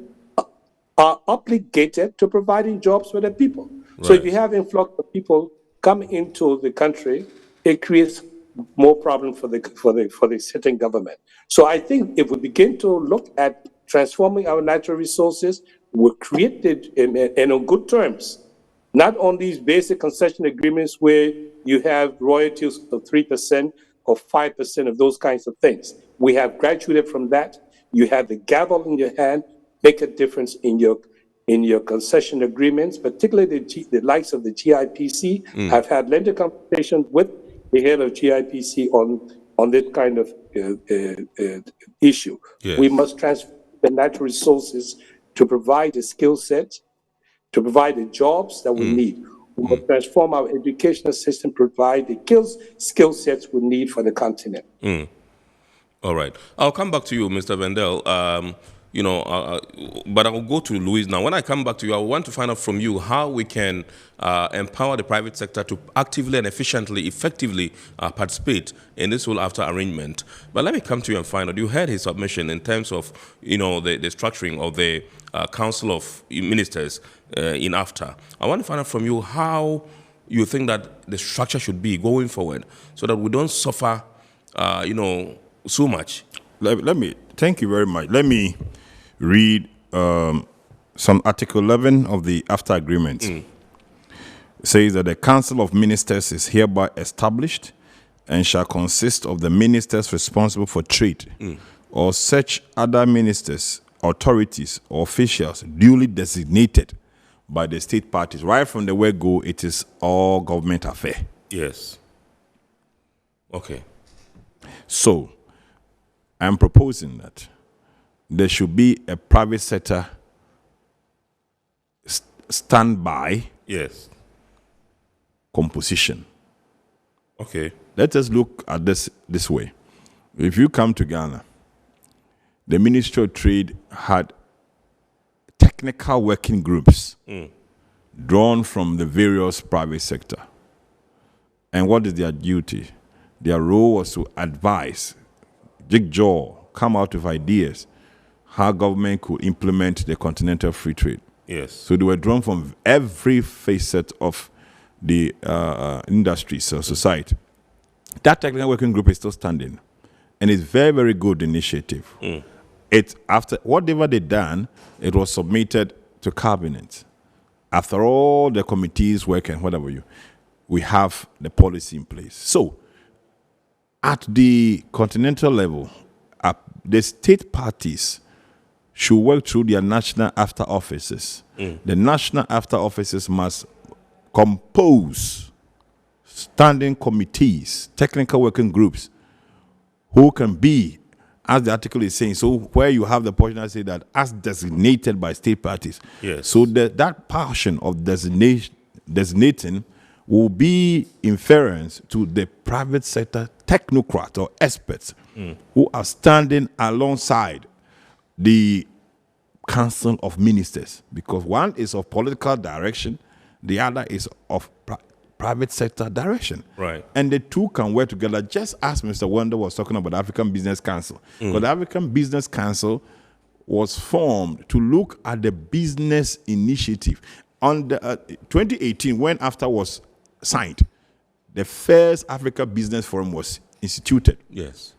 are obligated to providing jobs for the people. Right. So if you have influx of people coming into the country, it creates more problem for the sitting government. So I think if we begin to look at transforming our natural resources, we'll create it and on good terms, not on these basic concession agreements where you have royalties of 3% or 5% of those kinds of things. We have graduated from that. You have the gavel in your hand, make a difference in your concession agreements, particularly the likes of the GIPC. I've had lengthy conversations with the head of GIPC on this kind of issue. Yes. We must transfer the natural resources to provide the skill sets, to provide the jobs that we need. We must transform our educational system, provide the skill sets we need for the continent. All right. I'll come back to you, Mr. Vendel. But I will go to Louise now. When I come back to you, I want to find out from you how we can empower the private sector to actively and efficiently, effectively participate in this whole AfCFTA arrangement. But let me come to you and find out. You heard his submission in terms of, the structuring of the Council of Ministers in AfCFTA. I want to find out from you how you think that the structure should be going forward so that we don't suffer, so much. Thank you very much. Let me read some Article 11 of the AfCFTA agreement. It says that the Council of Ministers is hereby established and shall consist of the ministers responsible for trade or such other ministers authorities or officials duly designated by the state parties. Right from the word go, it is all government affair. Yes. Okay. So, I'm proposing that there should be a private sector standby yes. composition. Okay. Let us look at this way. If you come to Ghana, the Ministry of Trade had technical working groups drawn from the various private sector. And what is their duty? Their role was to advise, jigjaw, come out with ideas, how government could implement the continental free trade. Yes. So they were drawn from every facet of the industry, so society. That technical working group is still standing, and it's very, very good initiative. It after whatever they done, it was submitted to cabinet. After all the committees work and whatever we have the policy in place. So, at the continental level, the state parties should work through their national AfCFTA offices. The national AfCFTA offices must compose standing committees, technical working groups, who can be, as the article is saying, so where you have the portion that say that as designated by state parties. Yes. So that portion of designating will be inference to the private sector technocrat or experts who are standing alongside the Council of Ministers, because one is of political direction, the other is of private sector direction. Right. And the two can work together, just as Mr. Wonder was talking about the African Business Council. Because the African Business Council was formed to look at the business initiative. On the 2018, when AfCFTA was signed, the first Africa Business Forum was instituted. Yes.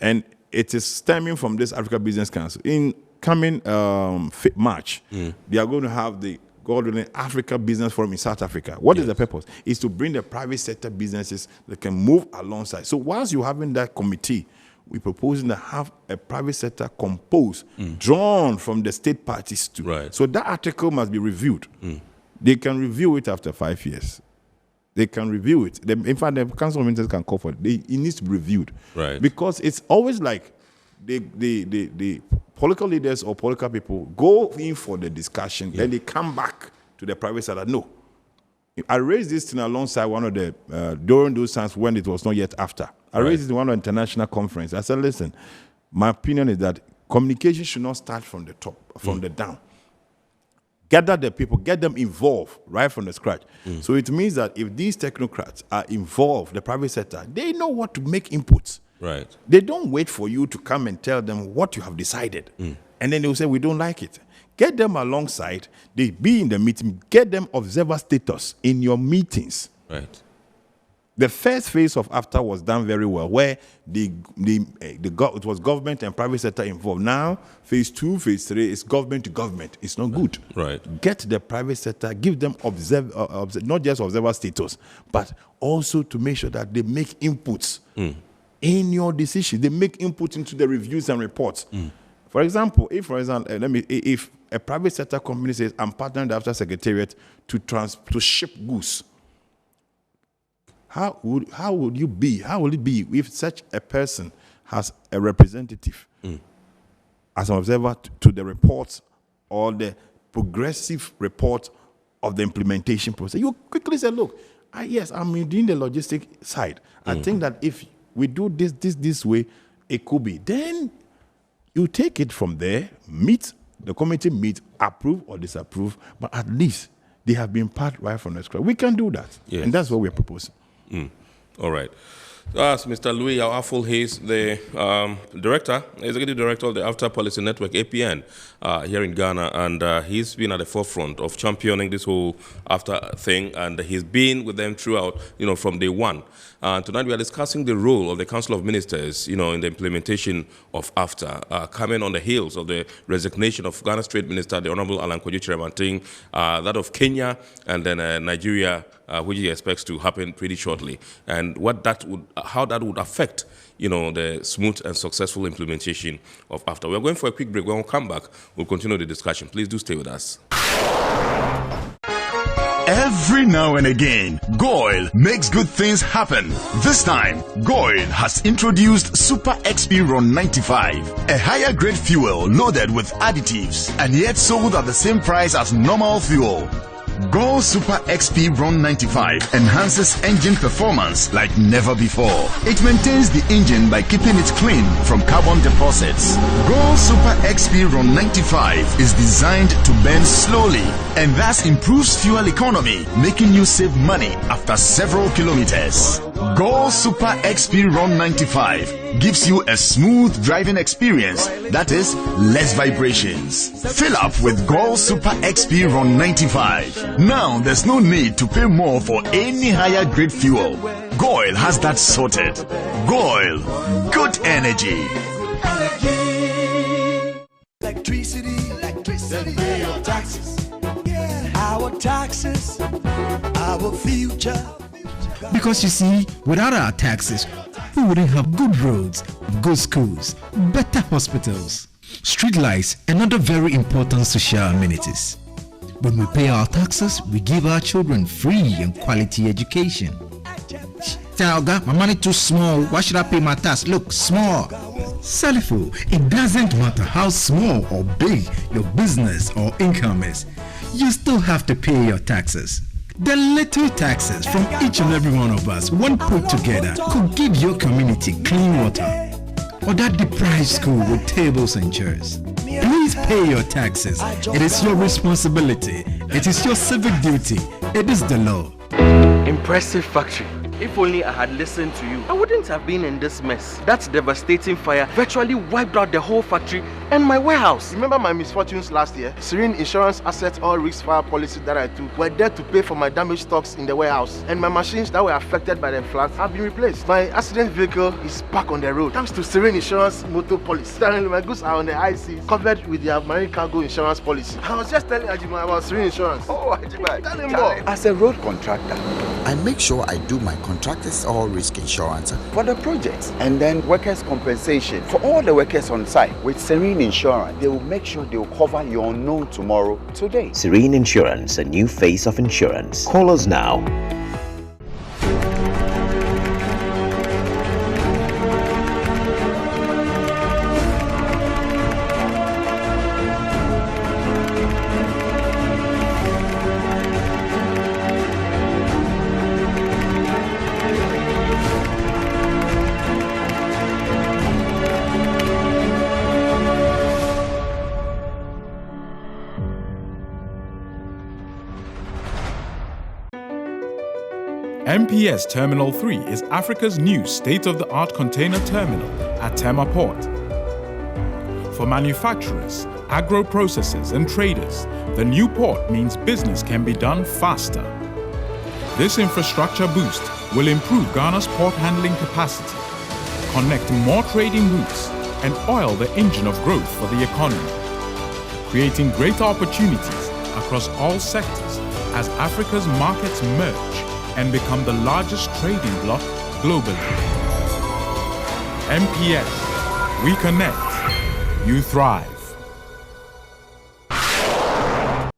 And it is stemming from this Africa Business Council. In coming March, they are going to have the Golden Africa Business Forum in South Africa. What is the purpose? Is to bring the private sector businesses that can move alongside. So once you're having that committee, we're proposing to have a private sector composed, drawn from the state parties too. Right. So that article must be reviewed. They can review it after 5 years. They can review it. In fact, the Council of Ministers can call for it. It needs to be reviewed. Right. Because it's always like the political leaders or political people go in for the discussion, then they come back to the private sector. No. I raised this thing alongside one of the, during those times when it was not yet AfCFTA. I raised it in one of the international conferences. I said, listen, my opinion is that communication should not start from the top, from the down. Gather the people, get them involved right from the scratch. So it means that if these technocrats are involved, the private sector, they know what to make inputs. Right. They don't wait for you to come and tell them what you have decided. And then they will say, we don't like it. Get them alongside. They be in the meeting. Get them observer status in your meetings. Right. The first phase of AfCFTA was done very well, where it was government and private sector involved. Now, phase 2, phase 3 is government to government. It's not good. Right. Get the private sector, give them not just observer status, but also to make sure that they make inputs in your decision. They make input into the reviews and reports. For example, if a private sector company says, I'm partnering with the AfCFTA Secretariat to ship goods, how will it be if such a person has a representative as an observer to the reports or the progressive report of the implementation process? You quickly say, look, yes, I'm doing the logistic side. I think that if we do this way, it could be. Then you take it from there, the committee meet, approve or disapprove, but at least they have been part right from the scratch. We can do that. Yes. And that's what we're proposing. All right. That's Mr. Louis Awaful. He's the executive director of the AfCFTA Policy Network, APN, here in Ghana, and he's been at the forefront of championing this whole AfCFTA thing, and he's been with them throughout, from day one. Tonight we are discussing the role of the Council of Ministers, in the implementation of AfCFTA, coming on the heels of the resignation of Ghana's Trade Minister, the Honorable Alan Kojo Kyerematen, that of Kenya, and then Nigeria which he expects to happen pretty shortly, and how that would affect, the smooth and successful implementation of AfCFTA. We're going for a quick break. When we come back, we'll continue the discussion. Please do stay with us. Every now and again, Goil makes good things happen. This time, Goil has introduced Super XP Ron 95, a higher grade fuel loaded with additives and yet sold at the same price as normal fuel. Goil Super XP Ron 95 enhances engine performance like never before. It maintains the engine by keeping it clean from carbon deposits. Goil Super XP Ron 95 is designed to burn slowly and thus improves fuel economy, making you save money after several kilometers. Goil Super XP Ron 95 gives you a smooth driving experience, that is, less vibrations. Fill up with Goil Super XP Ron 95. Now there's no need to pay more for any higher grade fuel. Goil has that sorted. Goil, good energy. Electricity, then pay your taxes. Our taxes, our future. Because you see, without our taxes, we wouldn't have good roads, good schools, better hospitals, street lights, and other very important social amenities. When we pay our taxes, we give our children free and quality education. Talga, my money too small. Why should I pay my tax? Look, small. Salifo, it doesn't matter how small or big your business or income is. You still have to pay your taxes. The little taxes from each and every one of us, when put together, could give your community clean water. Or that deprived school with tables and chairs. Please pay your taxes. It is your responsibility. It is your civic duty. It is the law. Impressive factory. If only I had listened to you, I wouldn't have been in this mess. That devastating fire virtually wiped out the whole factory and my warehouse. Remember my misfortunes last year? Serene Insurance Asset All Risk Fire policy that I took were there to pay for my damaged stocks in the warehouse. And my machines that were affected by the floods have been replaced. My accident vehicle is back on the road thanks to Serene Insurance motor policy. Currently, my goods are on the IC covered with their marine cargo insurance policy. I was just telling Ajima about Serene Insurance. Oh, Ajima, tell him more. As a road contractor, I make sure I do my contractors all risk insurance for the projects and then workers' compensation for all the workers on site. With Serene Insurance, they will make sure they will cover your unknown tomorrow today. Serene Insurance, a new face of insurance. Call us now. MPS Terminal 3 is Africa's new state-of-the-art container terminal at Tema Port. For manufacturers, agro-processors and traders, the new port means business can be done faster. This infrastructure boost will improve Ghana's port handling capacity, connect more trading routes, and oil the engine of growth for the economy, creating greater opportunities across all sectors as Africa's markets merge and become the largest trading bloc globally. MPS, we connect, you thrive.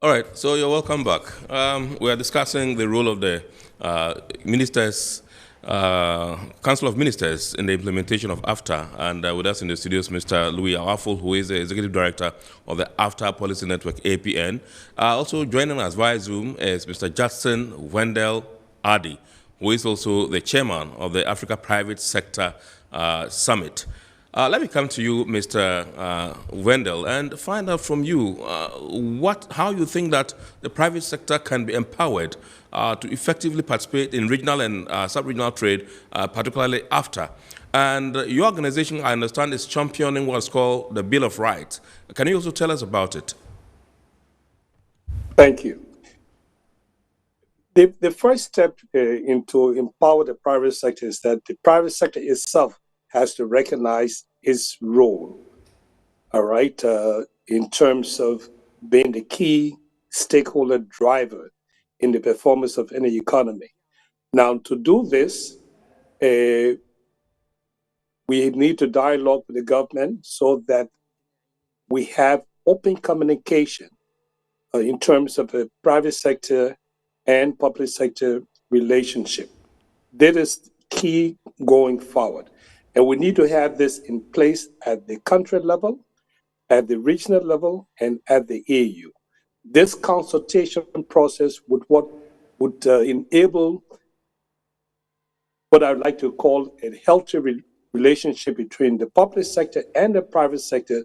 All right, so you're welcome back. We are discussing the role of the Council of Ministers in the implementation of AfCFTA, and with us in the studios, Mr. Louis Awaful, who is the Executive Director of the AfCFTA Policy Network, APN. Also joining us via Zoom is Mr. Justin Wendell Adi, who is also the chairman of the Africa Private Sector Summit. Let me come to you, Mr. Wendell, and find out from you how you think that the private sector can be empowered to effectively participate in regional and sub-regional trade, particularly AfCFTA. And your organization, I understand, is championing what's called the Bill of Rights. Can you also tell us about it? Thank you. The first step into empower the private sector is that the private sector itself has to recognize its role, all right, in terms of being the key stakeholder driver in the performance of any economy. Now, to do this, we need to dialogue with the government so that we have open communication in terms of the private sector and public sector relationship. That is key going forward. And we need to have this in place at the country level, at the regional level, and at the AU. This consultation process would enable what I would like to call a healthy relationship between the public sector and the private sector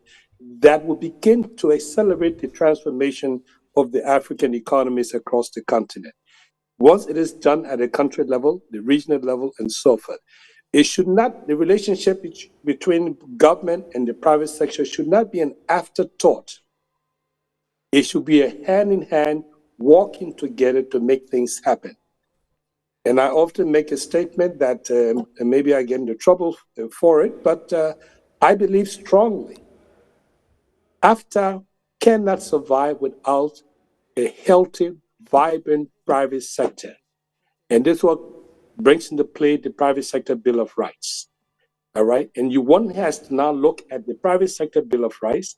that will begin to accelerate the transformation of the African economies across the continent. Once it is done at a country level, the regional level, and so forth, it should not, the relationship between government and the private sector should not be an afterthought. It should be a hand-in-hand, walking together to make things happen. And I often make a statement that, and maybe I get into trouble for it, but I believe strongly AfCFTA cannot survive without a healthy, vibrant private sector. And this is what brings into play the private sector Bill of Rights. All right. And one has to now look at the private sector Bill of Rights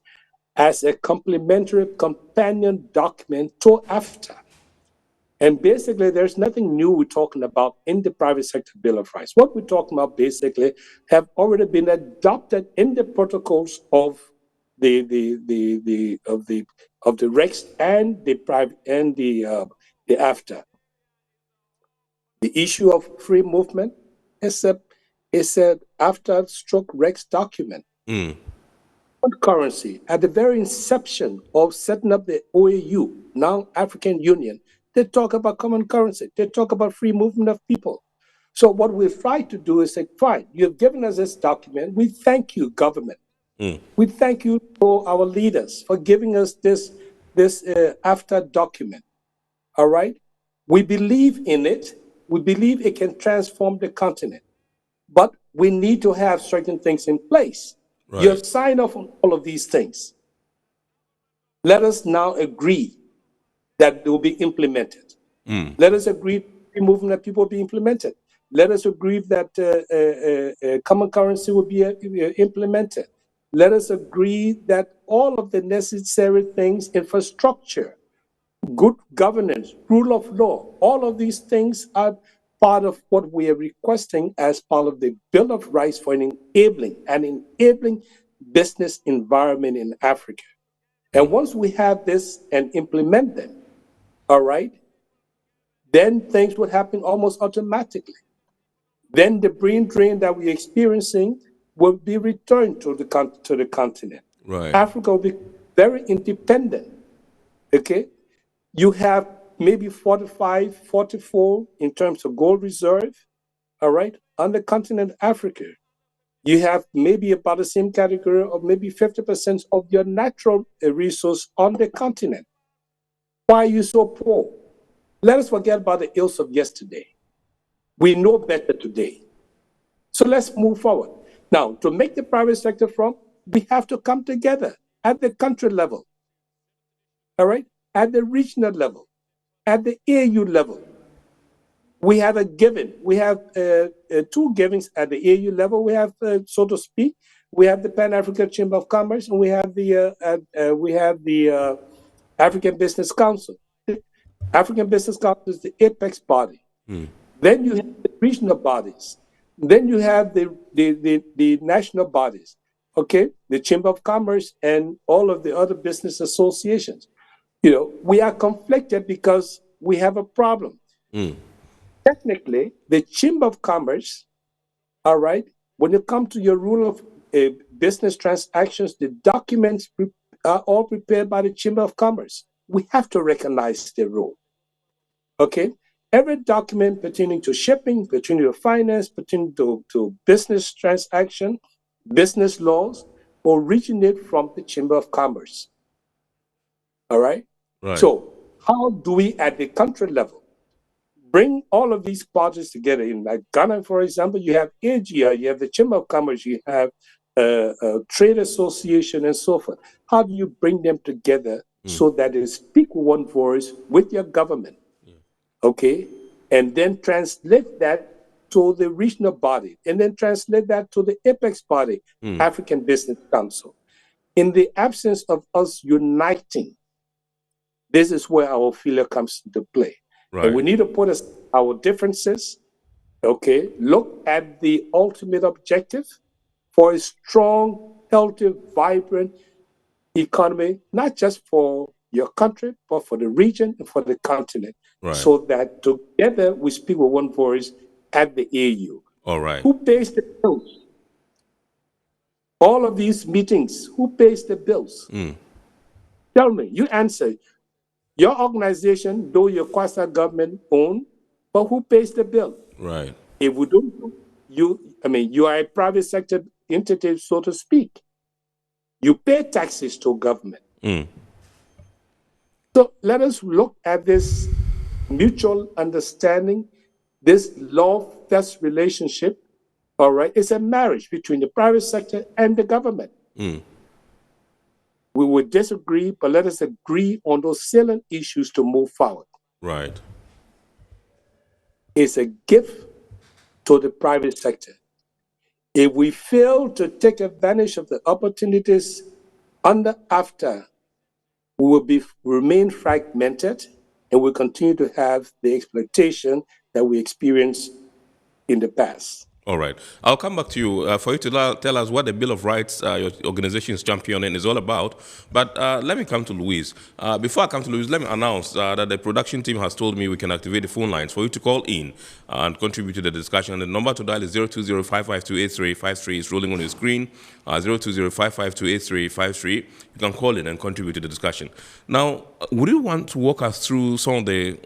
as a complementary companion document to AfCFTA. And basically, there's nothing new we're talking about in the private sector Bill of Rights. What we're talking about basically have already been adopted in the protocols of the Rex and the private and the AfCFTA. The issue of free movement is a AfCFTA stroke Rex document. Currency at the very inception of setting up the OAU, now African Union, they talk about common currency. They talk about free movement of people. So what we've tried to do is say, fine, you've given us this document. We thank you, government. We thank you for our leaders for giving us this AfCFTA document. All right? We believe in it. We believe it can transform the continent. But we need to have certain things in place. Right. You have signed off on all of these things. Let us now agree that they will be implemented. Let us agree the movement of people will be implemented. Let us agree that common currency will be implemented. Let us agree that all of the necessary things, infrastructure, good governance, rule of law, all of these things are part of what we are requesting as part of the Bill of Rights for an enabling business environment in Africa. And once we have this and implement them, all right, then things would happen almost automatically. Then the brain drain that we're experiencing will be returned to the continent. Right. Africa will be very independent. Okay? You have maybe 45, 44 in terms of gold reserve, all right, on the continent of Africa. You have maybe about the same category of maybe 50% of your natural resource on the continent. Why are you so poor? Let us forget about the ills of yesterday. We know better today. So let's move forward. Now, to make the private sector from, we have to come together at the country level, all right, at the regional level, at the AU level. We have a given. We have two givings at the AU level. We have, so to speak, we have the Pan-African Chamber of Commerce, and we have the African Business Council. African Business Council is the apex body. Then you have the regional bodies. Then you have the national bodies, okay? The Chamber of Commerce and all of the other business associations. You know, we are conflicted because we have a problem. Technically, the Chamber of Commerce, all right, when it comes to your rule of business transactions, the documents are all prepared by the Chamber of Commerce. We have to recognize the rule. Okay? Every document pertaining to shipping, pertaining to finance, pertaining to business transaction, business laws, originate from the Chamber of Commerce. All right? Right. So how do we, at the country level, bring all of these parties together? In like Ghana, for example, you have AGI, you have the Chamber of Commerce, you have a trade association, and so forth. How do you bring them together so that they speak with one voice with your government? okay, and then translate that to the regional body, and then translate that to the apex body, African Business Council. In the absence of us uniting, this is where our failure comes into play. Right. And we need to put our differences, okay, look at the ultimate objective for a strong, healthy, vibrant economy, not just for your country, but for the region and for the continent. Right. So that together we speak with one voice at the AU. All right. Who pays the bills? All of these meetings, who pays the bills? Tell me, you answer. Your organization, though you're quasi-government owned, but who pays the bill? Right. If we don't, you are a private sector entity, so to speak. You pay taxes to government. So let us look at this mutual understanding, this love-fest relationship, all right? It's a marriage between the private sector and the government. We would disagree, but let us agree on those salient issues to move forward. Right. It's a gift to the private sector. If we fail to take advantage of the opportunities under AfCFTA, we will remain fragmented and will continue to have the exploitation that we experienced in the past. All right. I'll come back to you for you to tell us what the Bill of Rights your organization is championing is all about. But let me come to Louise. Before I come to Louise, let me announce that the production team has told me we can activate the phone lines for you to call in and contribute to the discussion. The number to dial is 020-552-8353. It's rolling on your screen. 020-552-8353. You can call in and contribute to the discussion. Now, would you want to walk us through some of the,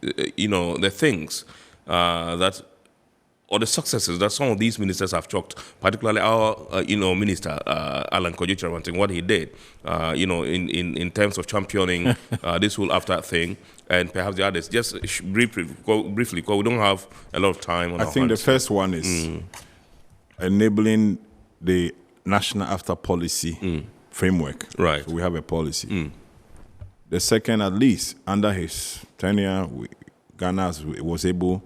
the things that or the successes that some of these ministers have chalked, particularly our, Minister Alan Kojo-Kyerematen, what he did, in terms of championing this whole AfCFTA thing, and perhaps the others. Just briefly, because we don't have a lot of time on our think hands. the first one is enabling the national AfCFTA policy framework. Right. So we have a policy. The second, at least, under his tenure, Ghana was able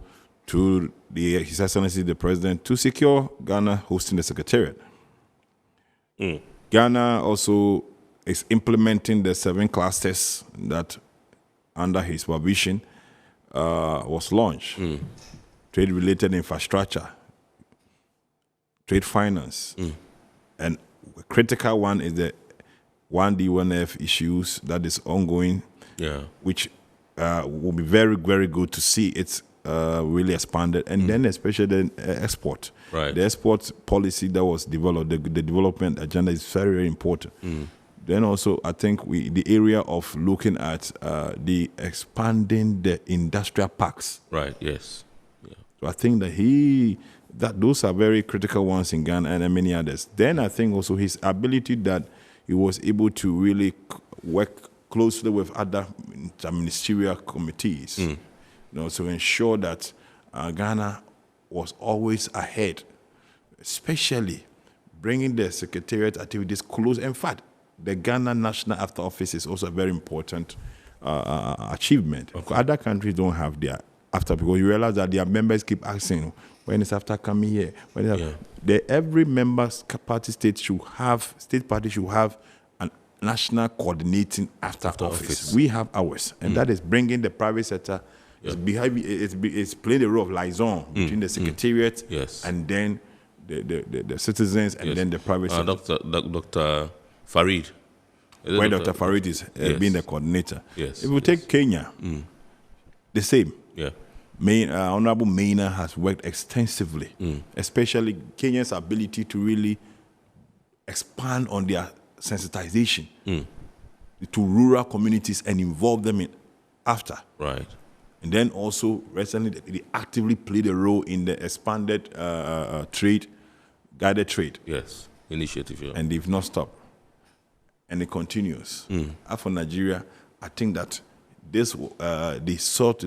to His Excellency the President to secure Ghana hosting the Secretariat. Ghana also is implementing the 7 clusters that, under his supervision, was launched. Trade-related infrastructure, trade finance, and a critical one is the 1D1F issues that is ongoing, which will be very, very good to see it's really expanded, and then especially the export. Right. The export policy that was developed, the development agenda is very, very important. Then also, I think the area of looking at the expanding the industrial parks. Right. Yes. Yeah. So I think that those are very critical ones in Ghana and many others. Then I think also his ability that he was able to really work closely with other ministerial committees. To ensure that Ghana was always ahead, especially bringing the Secretariat activities close. In fact, the Ghana National AfCFTA Office is also a very important achievement. Okay. Other countries don't have their AfCFTA because you realize that their members keep asking, when is AfCFTA coming here? Every member state party should have a national coordinating AfCFTA office. We have ours, and that is bringing the private sector. It's playing the role of liaison between the Secretariat and then the citizens and then the private sector. Dr. Farid. Where Dr. Farid is being the coordinator. Yes. If we take Kenya, the same. Yeah. Honorable Maina has worked extensively, especially Kenya's ability to really expand on their sensitization to rural communities and involve them in AfCFTA. Right. And then also, recently, they actively played a role in the expanded guided trade. Yes, initiative. Yeah. And they've not stopped. And it continues. For Nigeria, I think that they sought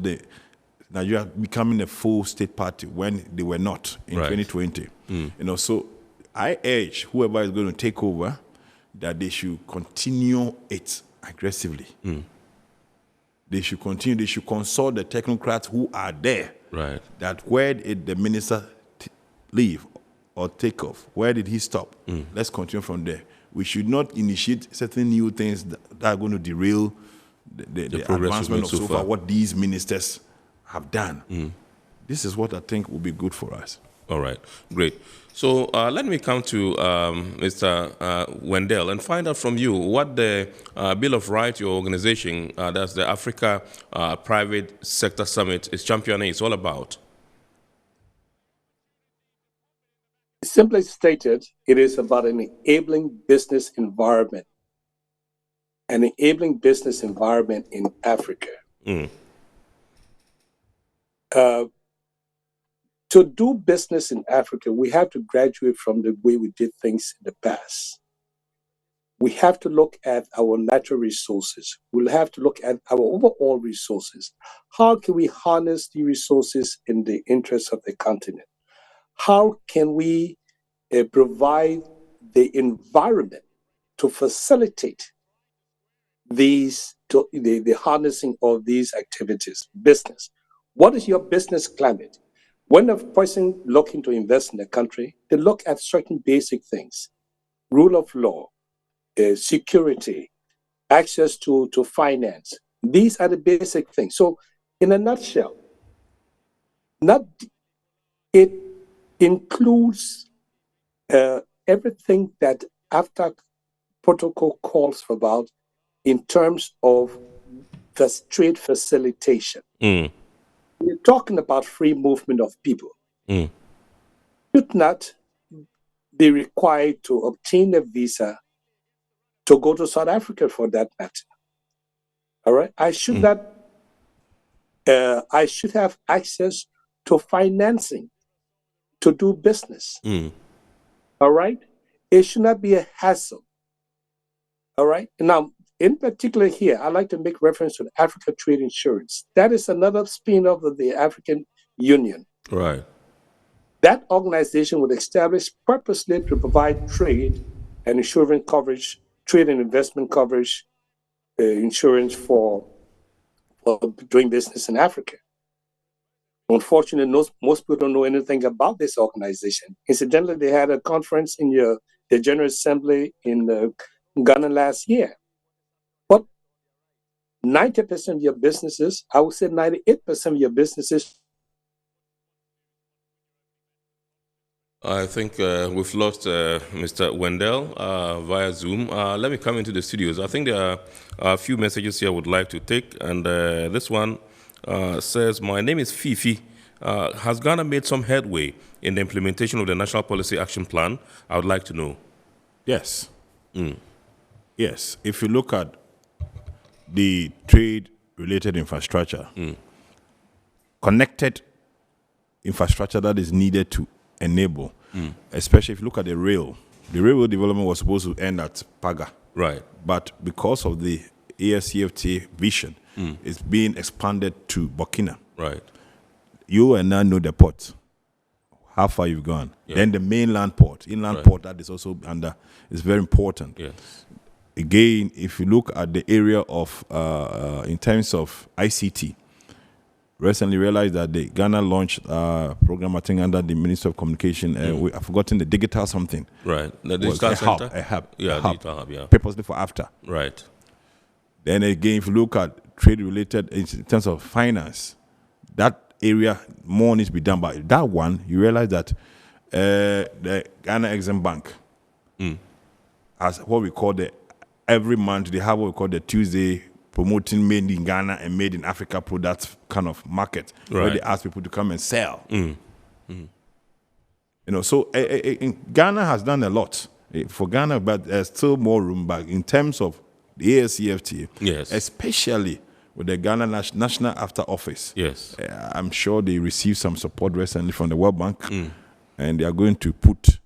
Nigeria becoming a full state party when they were not in 2020. So I urge whoever is going to take over that they should continue it aggressively. they should continue. They should consult the technocrats who are there. Right. That where did the minister leave or take off? Where did he stop? Let's continue from there. We should not initiate certain new things that are going to derail the advancement of so far what these ministers have done. This is what I think will be good for us. All right, great. So let me come to Mr. Wendell and find out from you what the Bill of Rights, your organization, that's the Africa Private Sector Summit, is championing. It's all about. Simply stated, it is about an enabling business environment, an enabling business environment in Africa. To do business in Africa, we have to graduate from the way we did things in the past. We have to look at our natural resources. We'll have to look at our overall resources. How can we harness the resources in the interest of the continent? How can we provide the environment to facilitate the harnessing of these activities? Business. What is your business climate? When a person looking to invest in a country, they look at certain basic things: rule of law, security, access to finance. These are the basic things. So, in a nutshell, it includes everything that AfCFTA protocol calls for about in terms of the trade facilitation. We're talking about free movement of people. Should not be required to obtain a visa to go to South Africa, for that matter. All right. I should not. I should have access to financing to do business. All right. It should not be a hassle. All right. Now, in particular here, I like to make reference to the Africa Trade Insurance. That is another spin-off of the African Union. Right. That organization would establish purposely to provide trade and insurance coverage, trade and investment coverage, insurance for doing business in Africa. Unfortunately, most people don't know anything about this organization. Incidentally, they had a conference in the General Assembly in Ghana last year. 90% of your businesses, I would say 98% of your businesses. I think we've lost Mr. Wendell via Zoom. Let me come into the studios. I think there are a few messages here I would like to take. And this one says, my name is Fifi. Has Ghana made some headway in the implementation of the National Policy Action Plan? I would like to know. Yes. Yes. If you look at the trade-related infrastructure, connected infrastructure that is needed to enable, especially if you look at the railway development was supposed to end at Paga. Right. But because of the AfCFTA vision, it's being expanded to Burkina. Right. You and I know the port, how far you've gone. Yeah. Then the mainland port, inland port that is also under, is very important. Yes. Again, if you look at the area of, in terms of ICT, recently realized that the Ghana launched a program, I think, under the Ministry of Communication. I've forgotten the digital something. Right. The digital center? A hub. Yeah, a hub, digital hub, yeah. Purposely for AfCFTA. Right. Then again, if you look at trade-related, in terms of finance, that area, more needs to be done. But that one, you realize that the Ghana Exim Bank has what we call every month, they have what we call the Tuesday promoting made in Ghana and made in Africa products kind of market, where they ask people to come and sell. You know, so Ghana has done a lot for Ghana, but there's still more room back in terms of the AfCFTA, yes, especially with the Ghana National AfCFTA Office. Yes, I'm sure they received some support recently from the World Bank, and they are going to put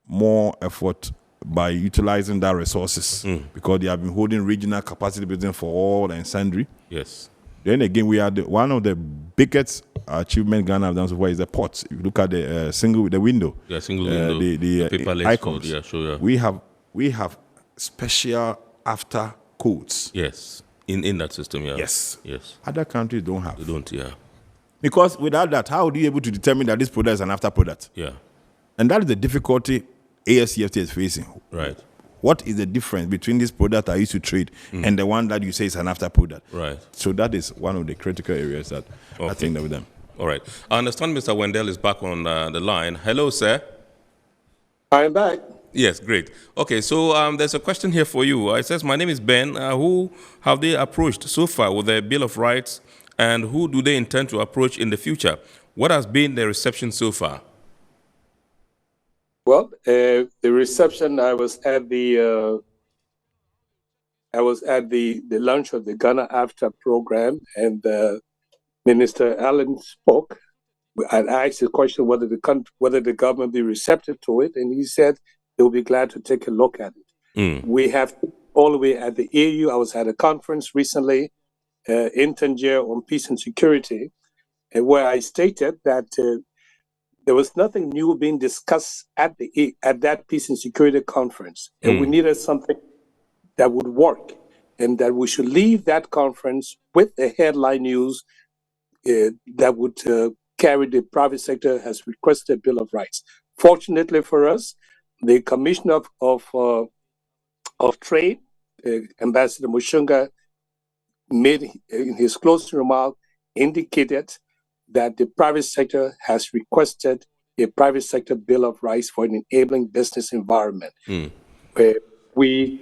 more effort by utilizing that resources because they have been holding regional capacity building for all and sundry. Yes. Then again, we are one of the biggest achievement Ghana have done so far is the ports. If you look at the single with the window, single window, the paperless icons. Code, yeah, sure, yeah. We have special AfCFTA codes. Yes. In that system, yeah. Yes. Yes. Other countries don't have. They don't, yeah. Because without that, how are you able to determine that this product is an after product? Yeah. And that is the difficulty AfCFTA is facing. Right. What is the difference between this product I used to trade and the one that you say is an after product? Right. So that is one of the critical areas that I think that with them. All right. I understand Mr. Wendell is back on the line. Hello, sir. I'm back. Yes, great. Okay, so there's a question here for you. It says, my name is Ben. Who have they approached so far with their Bill of Rights, and who do they intend to approach in the future? What has been the reception so far? Well, the reception, I was at the launch of the Ghana AfCFTA program, and Minister Allen spoke. I asked the question whether the government be receptive to it, and he said they'll be glad to take a look at it. We have all the way at the AU. I was at a conference recently in Tangier on peace and security, where I stated that there was nothing new being discussed at that peace and security conference, and we needed something that would work, and that we should leave that conference with a headline news that would carry the private sector has requested a Bill of Rights. Fortunately for us, the Commissioner of Trade, Ambassador Mushunga, made in his closing remark indicated that the private sector has requested a private sector Bill of Rights for an enabling business environment. We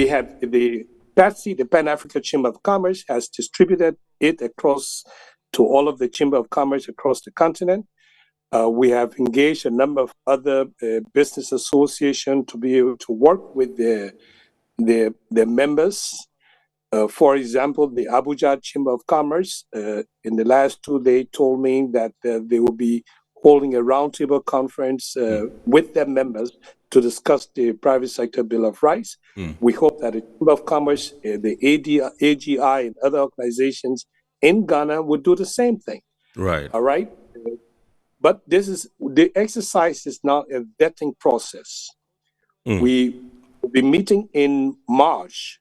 have the PATSI, the Pan-African Chamber of Commerce, has distributed it across to all of the Chamber of Commerce across the continent. We have engaged a number of other business associations to be able to work with their members. For example, the Abuja Chamber of Commerce, in the last 2 days, told me that they will be holding a roundtable conference with their members to discuss the private sector Bill of Rights. We hope that the Chamber of Commerce, the AGI, and other organizations in Ghana would do the same thing. Right. All right. But the exercise is now a vetting process. We will be meeting in March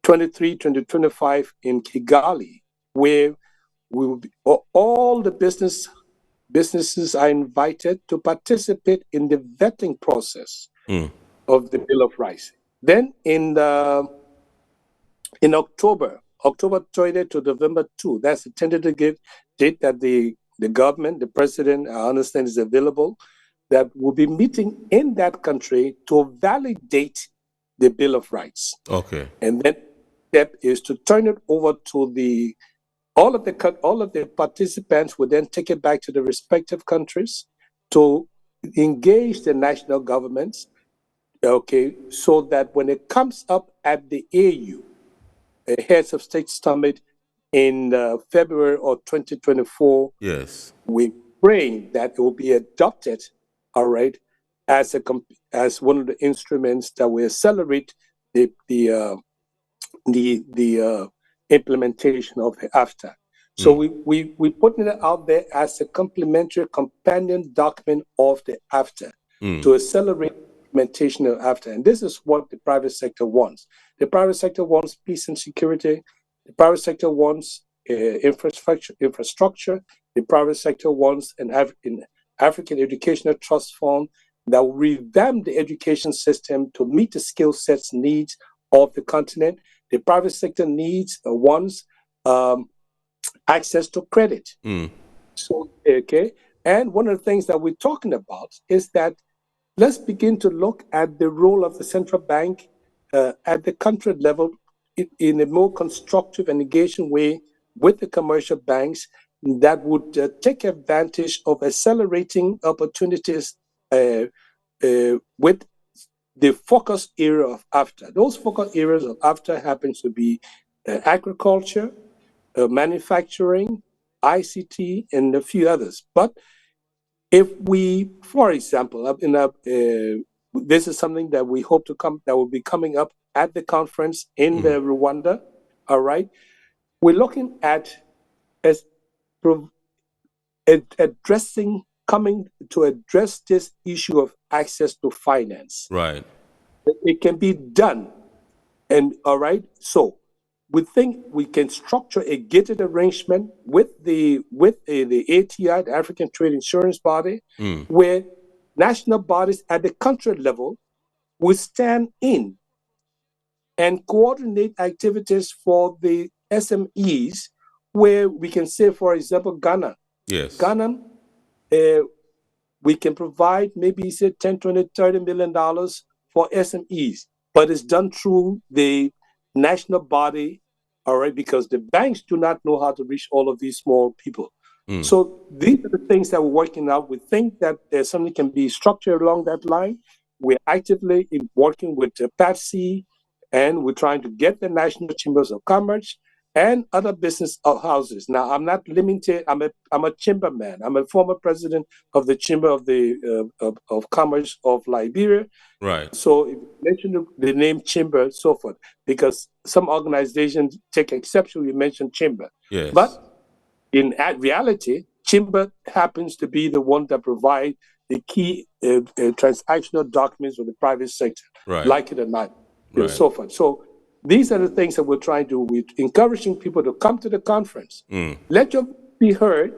23, 2025 in Kigali, where we will be, all the businesses are invited to participate in the vetting process of the Bill of Rights. Then in October 20 to November 2, that's the tentative date that the government, the president, I understand, is available, that will be meeting in that country to validate the Bill of Rights. Okay. And then step is to turn it over to all of the participants will then take it back to the respective countries to engage the national governments, okay, so that when it comes up at the AU, a Heads of State Summit in February of 2024, yes, we're praying that it will be adopted, all right, as one of the instruments that will accelerate the implementation of the AfCFTA. So we putting it out there as a complementary companion document of the AfCFTA to accelerate implementation of AfCFTA. And this is what the private sector wants. The private sector wants peace and security. The private sector wants infrastructure. The private sector wants an African Educational Trust Fund that will revamp the education system to meet the skill sets needs of the continent. The private sector wants access to credit. So, okay. And one of the things that we're talking about is that let's begin to look at the role of the central bank at the country level in a more constructive and engaging way with the commercial banks that would take advantage of accelerating opportunities with the focus area of AfCFTA. Those focus areas of AfCFTA happens to be agriculture, manufacturing, ICT, and a few others. But if we, for example, this is something that we hope that will be coming up at the conference in Rwanda. All right, we're looking at coming to address this issue of access to finance. Right. It can be done And all right, so we think we can structure a gated arrangement with the ATI, the African Trade Insurance Body, where national bodies at the country level will stand in and coordinate activities for the SMEs, where we can say, for example, Ghana. Yes. Ghana, we can provide maybe say 10, 20, $30 million for SMEs, but it's done through the national body, all right, because the banks do not know how to reach all of these small people. So these are the things that we're working out. We think that there's something can be structured along that line. We're actively working with PATSI, and we're trying to get the National Chambers of Commerce and other business houses. Now, I'm not limited. I'm a chamber man. I'm a former president of the Chamber of the of Commerce of Liberia. Right. So if you mention the name chamber, so forth, because some organizations take exception. You mentioned chamber. Yes. But in reality, chamber happens to be the one that provide the key transactional documents for the private sector, right. like it or not, right. so forth. So these are the things that we're trying to do. We're encouraging people to come to the conference. Let your voice be heard,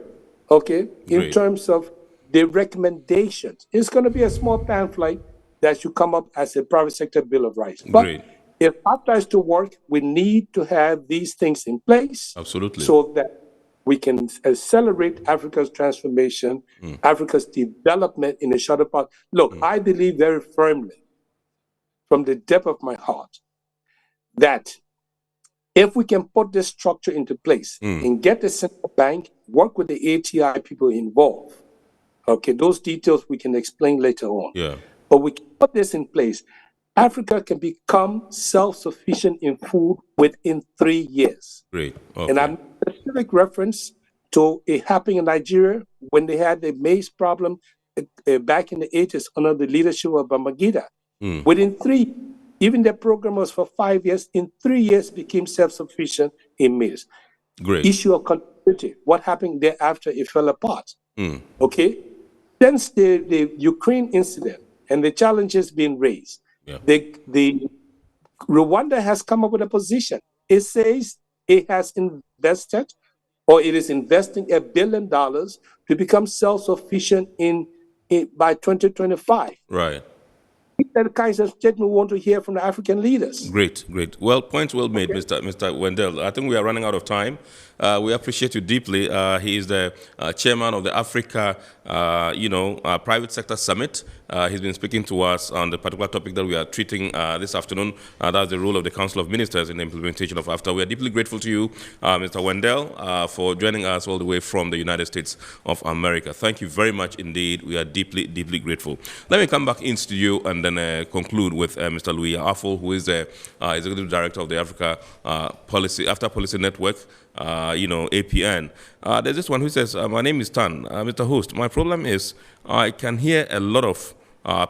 okay, in terms of the recommendations. It's going to be a small pamphlet that should come up as a private sector Bill of Rights. But if AfCFTA is to work, we need to have these things in place. Absolutely. So that we can accelerate Africa's transformation, Africa's development in a shorter path. Look, I believe very firmly from the depth of my heart that if we can put this structure into place and get the central bank, work with the ATI people involved, okay, those details we can explain later on. Yeah. But we can put this in place. Africa can become self-sufficient in food within 3 years. Great. Okay. And I'm a specific reference to it happening in Nigeria when they had the maize problem back in the 80s under the leadership of Babangida. Within 3, even their program was for 5 years. In 3 years, became self-sufficient in maize. Great. Issue of continuity. What happened thereafter? It fell apart. Okay. Since the Ukraine incident and the challenges being raised, the Rwanda has come up with a position. It says it has invested, or it is investing $1 billion to become self-sufficient by 2025. Right. That kinds of statement we want to hear from the African leaders. Great, great. Well, points well made, Mr. Wendell. I think we are running out of time. We appreciate you deeply. He is the chairman of the Africa, Private Sector Summit. He's been speaking to us on the particular topic that we are treating this afternoon. That's the role of the Council of Ministers in the implementation of AfCFTA. We are deeply grateful to you, Mr. Wendell, for joining us all the way from the United States of America. Thank you very much indeed. We are deeply, deeply grateful. Let me come back in studio and then conclude with Mr. Louis Afol, who is the Executive Director of the Africa AfCFTA Policy Network. APN. There's this one who says, my name is Tan. Mr. Host, my problem is I can hear a lot of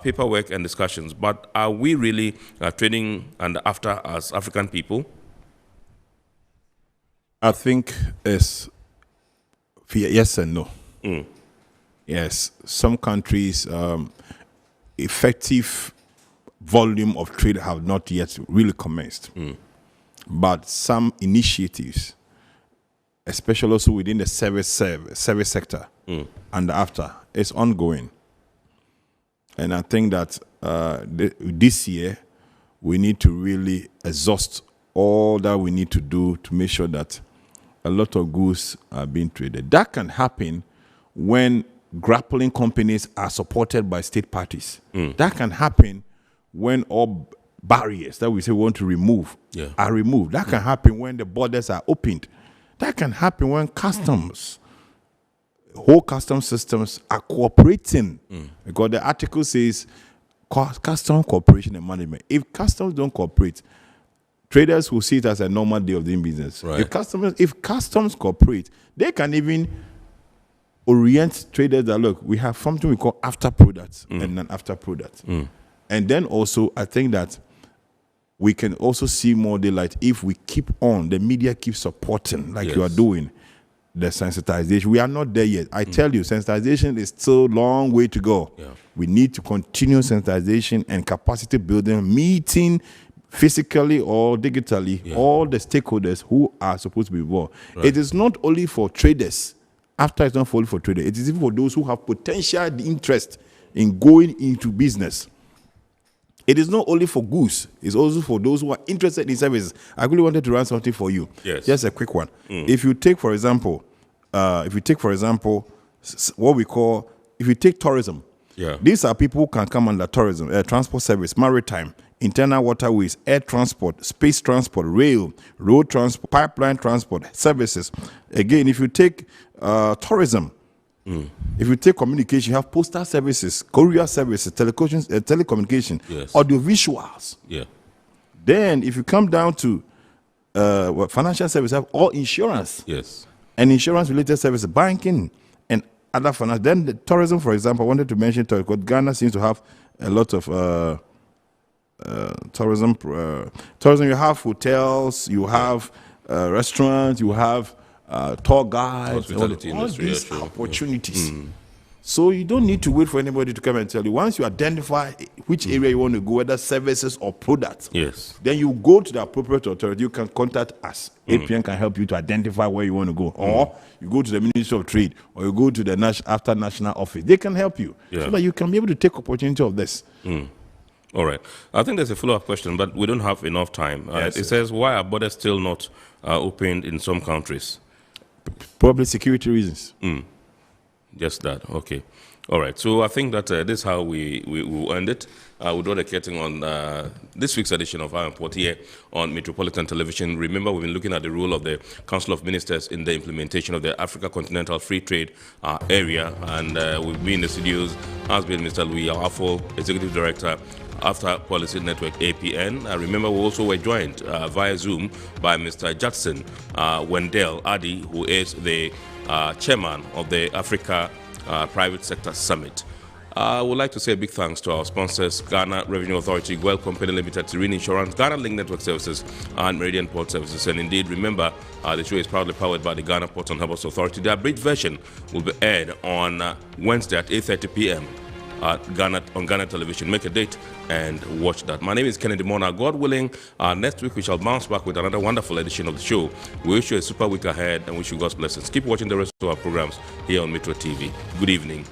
paperwork and discussions, but are we really trading and AfCFTA as African people? I think it's yes and no. Yes, some countries, effective volume of trade have not yet really commenced. But some initiatives, especially also within the service sector and after, it's ongoing. And I think that this year, we need to really exhaust all that we need to do to make sure that a lot of goods are being traded. That can happen when grappling companies are supported by state parties. That can happen when all barriers that we say we want to remove are removed. That can happen when the borders are opened. That can happen when customs, whole customs systems are cooperating. Because the article says custom cooperation and management. If customs don't cooperate, traders will see it as a normal day of doing business. Right. If customs cooperate, they can even orient traders that, look, we have something we call after products and non-after products. And then also, I think that we can also see more daylight if we keep on, the media keeps supporting, like you are doing, the sensitization. We are not there yet. I tell you, sensitization is still a long way to go. We need to continue sensitization and capacity building, meeting physically or digitally, all the stakeholders who are supposed to be involved. Right. It is not only for traders. AfCFTA is not only for traders. It is even for those who have potential interest in going into business. It is not only for goods. It's also for those who are interested in services. I really wanted to run something for you. Yes. Just a quick one. If you take, for example, what we call, if you take tourism, these are people who can come under tourism, transport service, maritime, internal waterways, air transport, space transport, rail, road transport, pipeline transport, services. Again, if you take tourism, if you take communication, you have postal services, courier services, telecommunication, audiovisuals. Then if you come down to financial services, you have all insurance. And insurance-related services, banking, and other finance. Then the tourism, for example, I wanted to mention because Ghana seems to have a lot of tourism. Tourism, you have hotels, you have restaurants, you have tour guides, all these opportunities. So you don't need to wait for anybody to come and tell you. Once you identify which area you want to go, whether services or products, then you go to the appropriate authority. You can contact us. APN can help you to identify where you want to go. Or you go to the Ministry of Trade, or you go to the National Office. They can help you so that you can be able to take opportunity of this. All right. I think there's a follow-up question, but we don't have enough time. It says, why are borders still not opened in some countries? Probably security reasons. Just that. Okay. All right. So I think that this is how we will end it. We'll draw the curtain on this week's edition of Our Report here on Metropolitan Television. Remember, we've been looking at the role of the Council of Ministers in the implementation of the Africa Continental Free Trade area. And we've been in the studios, has been Mr. Louis Afo, Executive Director, AfCFTA Policy Network, APN. Remember, we also were joined via Zoom by Mr. Judson Wendell Addy, who is the chairman of the Africa Private Sector Summit. I would like to say a big thanks to our sponsors, Ghana Revenue Authority, Goel Company Limited, Serene Insurance, Ghana Link Network Services, and Meridian Port Services. And indeed, remember, the show is proudly powered by the Ghana Ports and Harbours Authority. The abridged version will be aired on Wednesday at 8:30 p.m. on Ghana Television. Make a date and watch that. My name is Kennedy Mona. God willing, next week we shall bounce back with another wonderful edition of the show. We wish you a super week ahead and wish you God's blessings. Keep watching the rest of our programs here on Metro TV. Good evening.